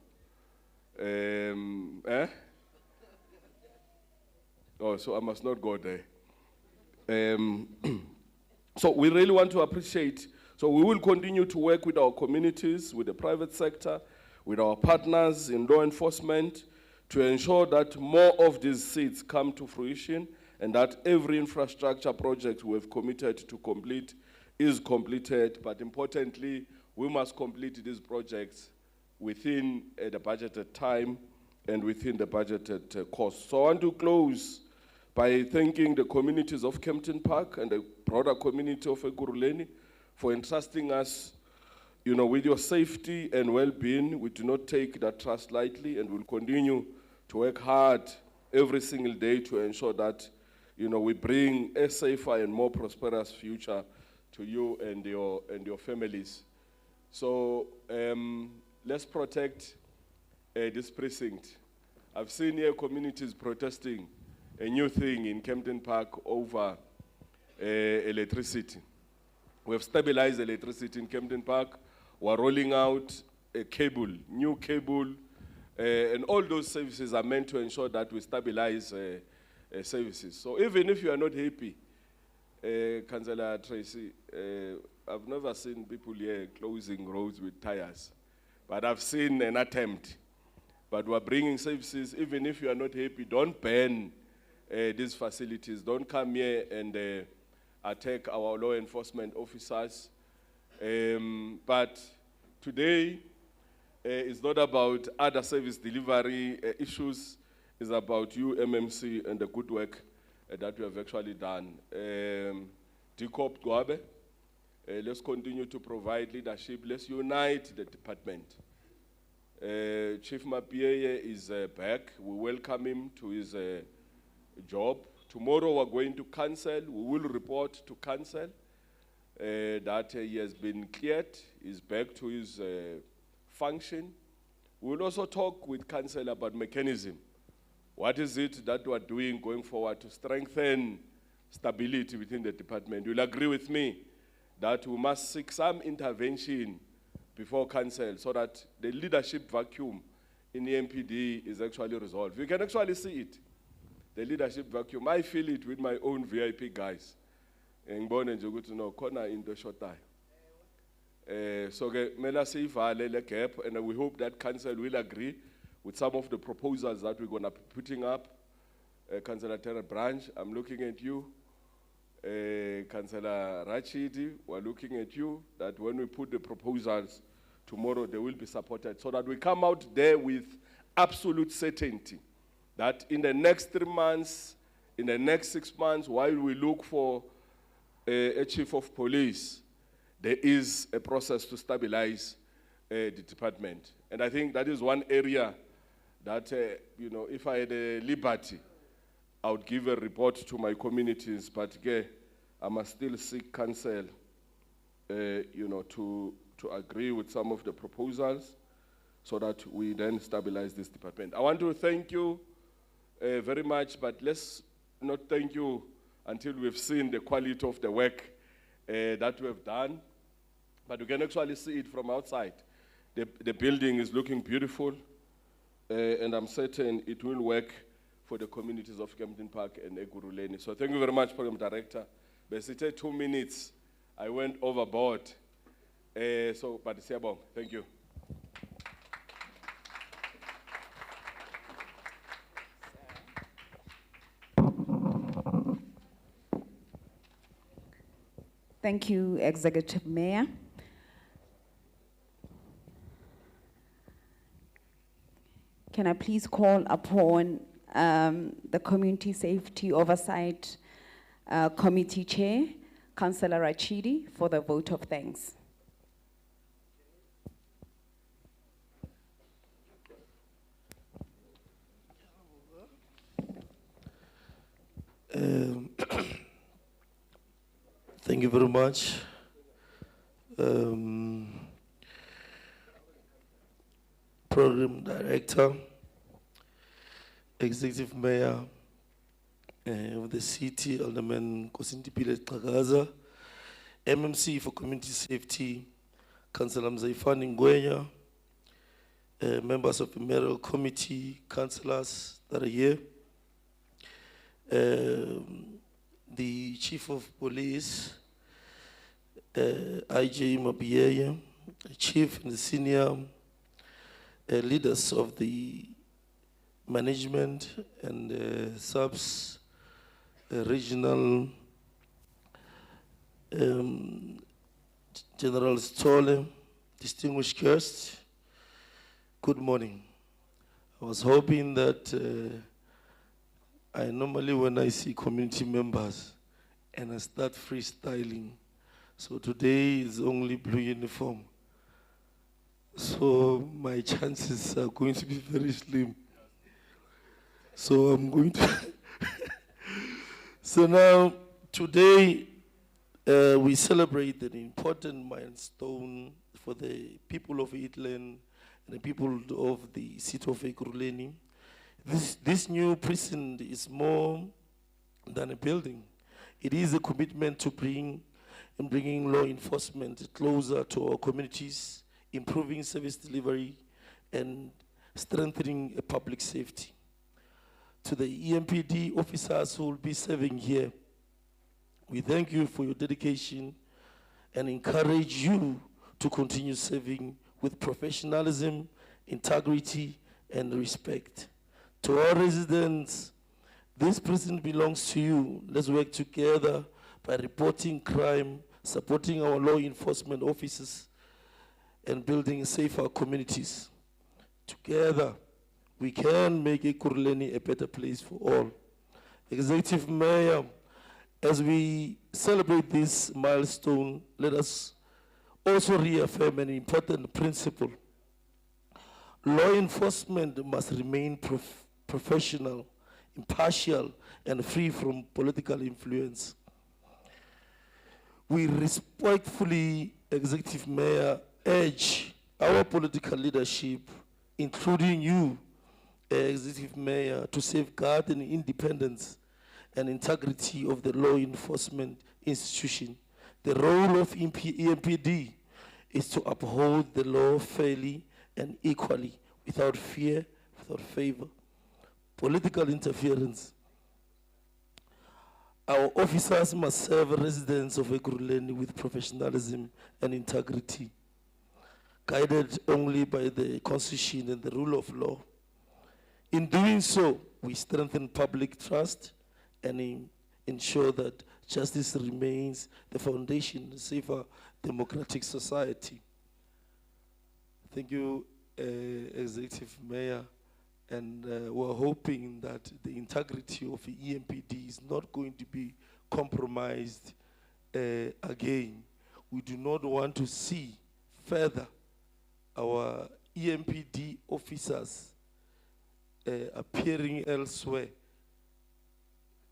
Oh, so I must not go there. So we really want to appreciate. So we will continue to work with our communities, with the private sector, with our partners in law enforcement, to ensure that more of these seats come to fruition, and that every infrastructure project we have committed to complete is completed. But importantly, we must complete these projects within the budgeted time and within the budgeted cost. So I want to close by thanking the communities of Kempton Park and the broader community of Ekurhuleni for entrusting us, with your safety and well-being. We do not take that trust lightly, and we'll continue to work hard every single day to ensure that, we bring a safer and more prosperous future to you and your families. So let's protect this precinct. I've seen here communities protesting a new thing in Kempton Park over electricity. We have stabilized electricity in Kempton Park. We're rolling out a cable, new cable, and all those services are meant to ensure that we stabilize services. So even if you are not happy, Councillor Tracy, I've never seen people here closing roads with tires, but I've seen an attempt. But we're bringing services, even if you are not happy, don't ban these facilities. Don't come here and attack our law enforcement officers. But today, it's not about other service delivery issues. It's about you, MMC, and the good work that we have actually done. DCOP Gwabe, let's continue to provide leadership. Let's unite the department. Chief Mapie is back. We welcome him to his job. Tomorrow we're going to council. We will report to council that he has been cleared. He's back to his function. We'll also talk with council about mechanism. What is it that we're doing going forward to strengthen stability within the department? You'll agree with me that we must seek some intervention before council so that the leadership vacuum in the MPD is actually resolved. You can actually see it, the leadership vacuum. I feel it with my own VIP guys. Ngibone nje ukuthi no khona into eshotayo. So mela siyivale le gap, and we hope that council will agree with some of the proposals that we're going to be putting up. Councillor Terra Branch, I'm looking at you. Councillor Rachidi, we're looking at you, that when we put the proposals tomorrow, they will be supported, so that we come out there with absolute certainty that in the next 3 months, in the next 6 months, while we look for a chief of police, there is a process to stabilize the department. And I think that is one area that, you know, if I had a liberty, I would give a report to my communities, but I must still seek council, you know, to agree with some of the proposals so that we then stabilize this department. I want to thank you very much, but let's not thank you until we've seen the quality of the work that we have done. But we can actually see it from outside. The building is looking beautiful, and I'm certain it will work for the communities of Kempton Park and Ekurhuleni. So thank you very much, Program Director. Basically 2 minutes, I went overboard. But thank you. Thank you, Executive Mayor. Can I please call upon the Community Safety Oversight Committee Chair, Councillor Rachidi, for the vote of thanks. Thank you very much. Program Director, Executive Mayor of the city, Alderman Nkosindiphile Xhakaza, MMC for Community Safety, Councillor Mfanelo, members of the Mayoral Committee, councillors that are here, the Chief of Police, IJ Mapie, Chief and the senior leaders of the management and subs, regional General Stolle, distinguished guests, good morning. I was hoping that I normally, when I see community members and I start freestyling, so today is only blue uniform. So my chances are going to be very slim. So I'm going to. So now, today, We celebrate an important milestone for the people of Edleen and the people of the City of Ekurhuleni. This new precinct is more than a building. It is a commitment to bringing law enforcement closer to our communities, improving service delivery, and strengthening public safety. To the EMPD officers who will be serving here, we thank you for your dedication and encourage you to continue serving with professionalism, integrity, and respect. To our residents, this precinct belongs to you. Let's work together by reporting crime, supporting our law enforcement officers, and building safer communities. Together, we can make Ekurhuleni a better place for all. Executive Mayor, as we celebrate this milestone, let us also reaffirm an important principle. Law enforcement must remain professional, impartial, and free from political influence. We respectfully, Executive Mayor, urge our political leadership, including you, Executive Mayor, to safeguard the independence and integrity of the law enforcement institution. The role of EMPD is to uphold the law fairly and equally, without fear, without favor, political interference. Our officers must serve residents of Ekurhuleni with professionalism and integrity, guided only by the Constitution and the rule of law. In doing so, we strengthen public trust and ensure that justice remains the foundation of a safer democratic society. Thank you, Executive Mayor. And we're hoping that the integrity of the EMPD is not going to be compromised again. We do not want to see further our EMPD officers appearing elsewhere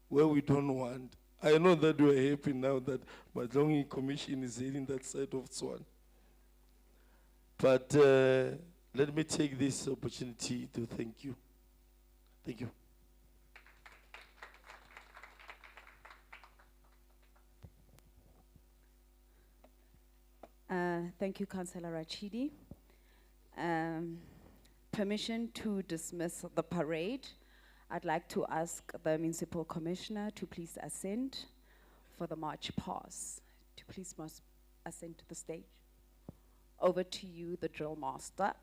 where we don't want. I know that we're happy now that Madlongi Commission is heading that side of Tswan. But let me take this opportunity to thank you. Thank you. Thank you, Councillor Rachidi. Permission to dismiss the parade. I'd like to ask the Municipal Commissioner to please ascend for the march past. To please ascend to the stage. Over to you, the drill master.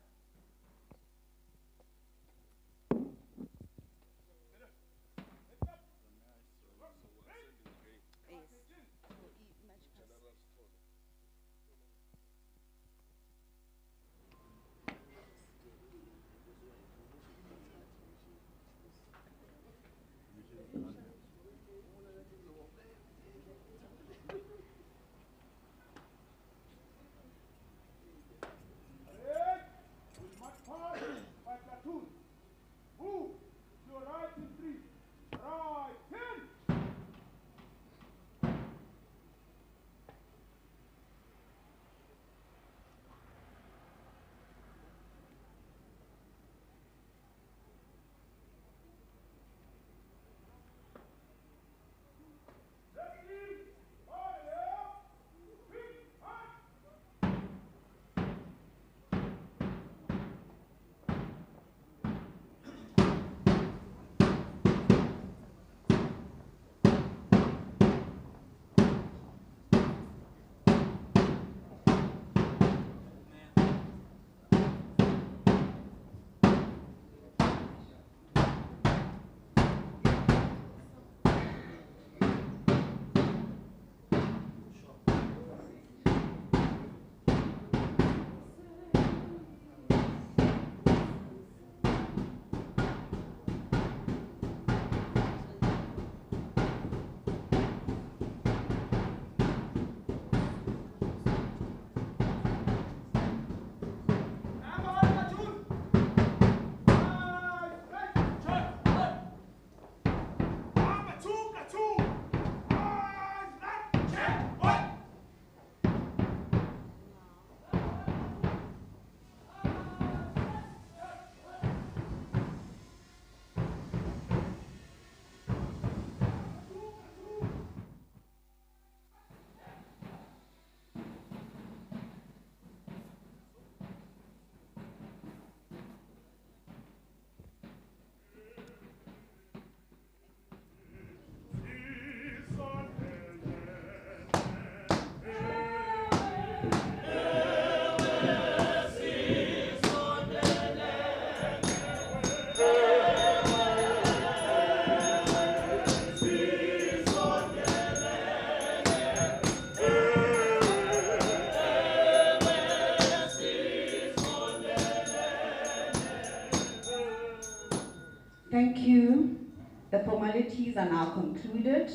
are now concluded.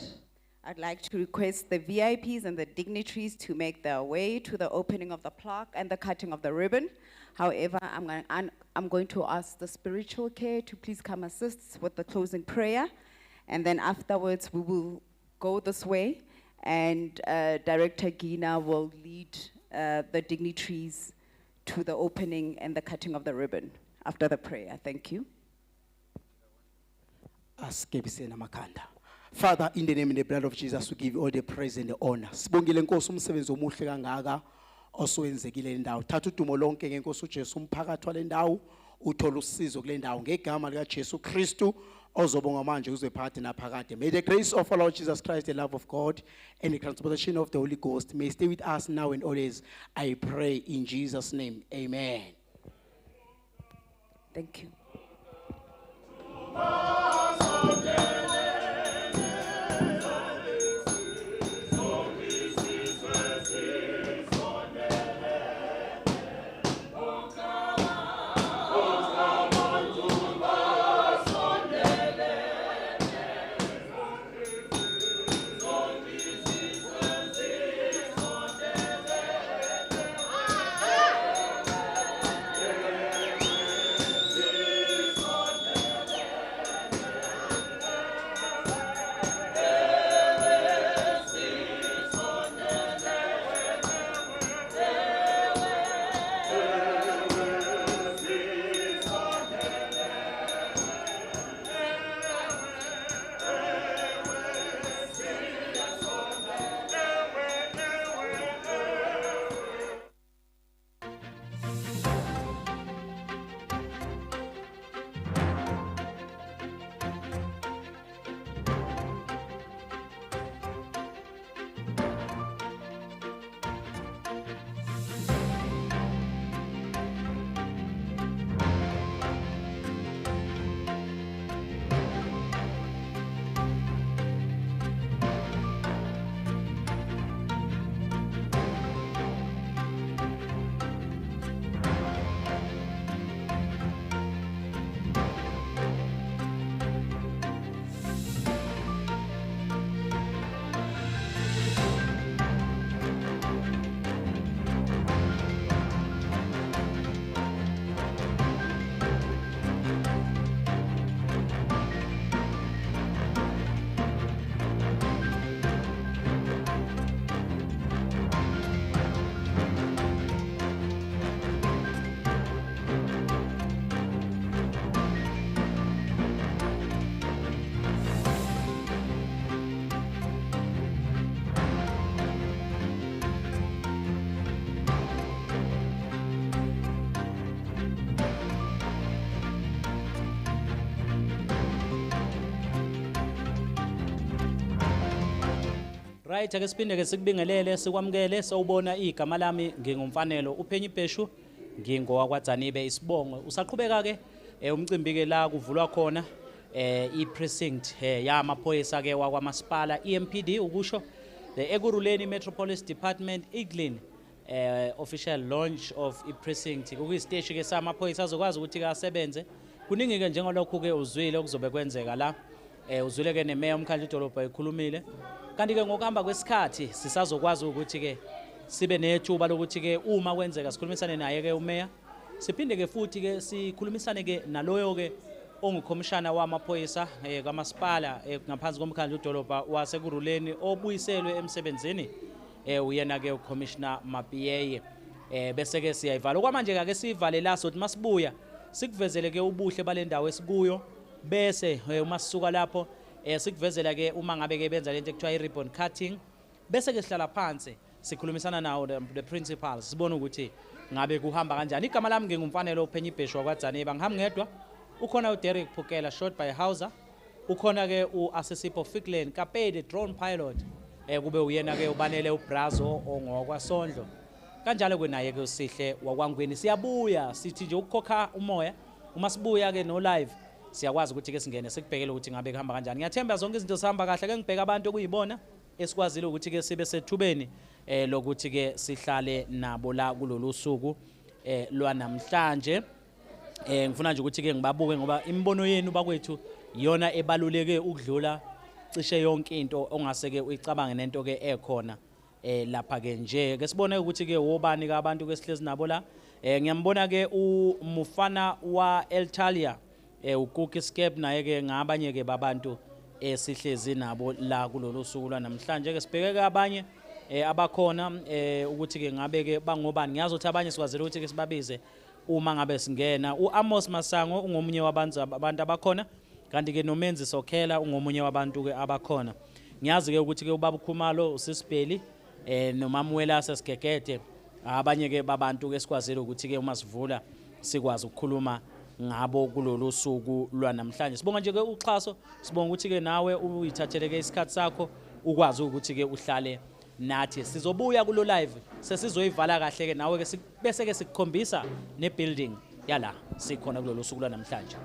I'd like to request the VIPs and the dignitaries to make their way to the opening of the plaque and the cutting of the ribbon. However, I'm going to ask the spiritual care to please come assist with the closing prayer. And then afterwards, we will go this way, and Director Gina will lead the dignitaries to the opening and the cutting of the ribbon after the prayer. Thank you. Father, in the name and the blood of Jesus, we give you all the praise and the honor. Sibongile Nkosi umsebenzi omuhle kangaka oswenzekile ndawo. Thatha udumo lonke ngeNkosi uJesu umphakathi wale ndawo uthola usizo kule ndawo ngegama lika Jesu Kristu ozobonga manje uze phakathi naphakade. May the grace of our Lord Jesus Christ, the love of God, and the transportation of the Holy Ghost may stay with us now and always. I pray in Jesus' name. Amen. Thank you. Right, ake siphinde ke sikubingelele sikwamukele sawubona igama lami ngingumfanelo UPhenyibheshu ngingowakwa Dzanibe isibongo usaqhubeka ke umcimbi ke la kuvulwa khona precinct yamaphoyisa ke wakwamasipala EMPD ukusho the Ekurhuleni Metropolitan Department Edleen official launch of precinct kuyisiteshi ke samaphoyisa azokwazi ukuthi ke asebenze kuningi ke njengalokho ke uzwile okuzobe kwenzeka la uzwile ke nemeya umkhandlu idolobha ekhulumile kanti ke ngokuhamba kwesikhathi sisazokwazi ukuthi ke sibe nethuba lokuthi ke uma kwenzeka sikhulumisane naye ke umeya siphinde ke futhi ke sikhulumisane ke naloyo ke ongukhomishana wamaphoyisa kamasipala ngaphansi komkhandlu idolobha waseKurhuleni obuyiselwe emsebenzini uyena ke uCommissioner Mapiyeye bese ke siyayivala okwamanje ke sivale la sothi masibuya sikuvezele ke ubuhle balendawo esikuyo bese uma sisuka lapho sikuvezela ke uma ngabe ke benza lento ekuthiwa i-ribbon cutting bese ke sihlala phansi sikhulumisana nawo the principals sibone ukuthi ngabe kuhamba kanjani igama lami ngingumfanelo UPhenyibheshu wakwaDzanibe ngihamba ngedwa ukhona uDerek Phukela short by Hauser ukhona ke uAssisipo Fiklen Kapede drone pilot kube uyena ke ubanele uBrazo ongokwasondlo kanjalo ke naye ke usihle wakwangweni siyabuya sithi nje ukukhokha umoya uma sibuya ke no live siyakwazi ukuthi ke singene sikubhekele ukuthi ngabe kuhamba kanjani ngiyathemba zonke izinto zihamba kahle ke ngibheka abantu okuyibona esikwazile ukuthi ke sibe sethubeni lokuthi ke sihlale nabo la kulolu suku lwanamhlanje ngifuna nje ukuthi ke ngibabuke ngoba imibono yenu bakwethu yona ebaluleke ukudlula cishe yonke into ongaseke uyicabange nento ke ekhona lapha ke nje ke sibone ukuthi ke wobani ke abantu ke sihlezi nabo la ngiyambona ke umfana wa Eltalia uCookie Skep naye ke ngabanye ke babantu sihlezi nabo la kulolu suku lwanamhlanje ke sibheke ke abanye abakhona ukuthi ke ngabe ke bangobani ngiyazi ukuthi abanye sikwazile ukuthi ke sibabize uma ngabe singena uAmos Masango ungomunye wabantu abakhona kanti ke noMenzi Sokhela ungomunye wabantu ke abakhona ngiyazi ke ukuthi ke ubaba Khumalo usisibheli noMamwela sesigegede abanye ke babantu ke sikwazile ukuthi ke uma sivula sikwazi ukukhuluma ngabo kulolu suku lwanamhlanje sibonga nje ke uxhaso sibonga ukuthi ke nawe uyithathele ke isikhathi sakho ukwazi ukuthi ke uhlale nathi sizobuya kulo live sesizoyivala kahle ke nawe ke bese ke sikukhombisa ne building yala sikhona kulolu suku lwanamhlanje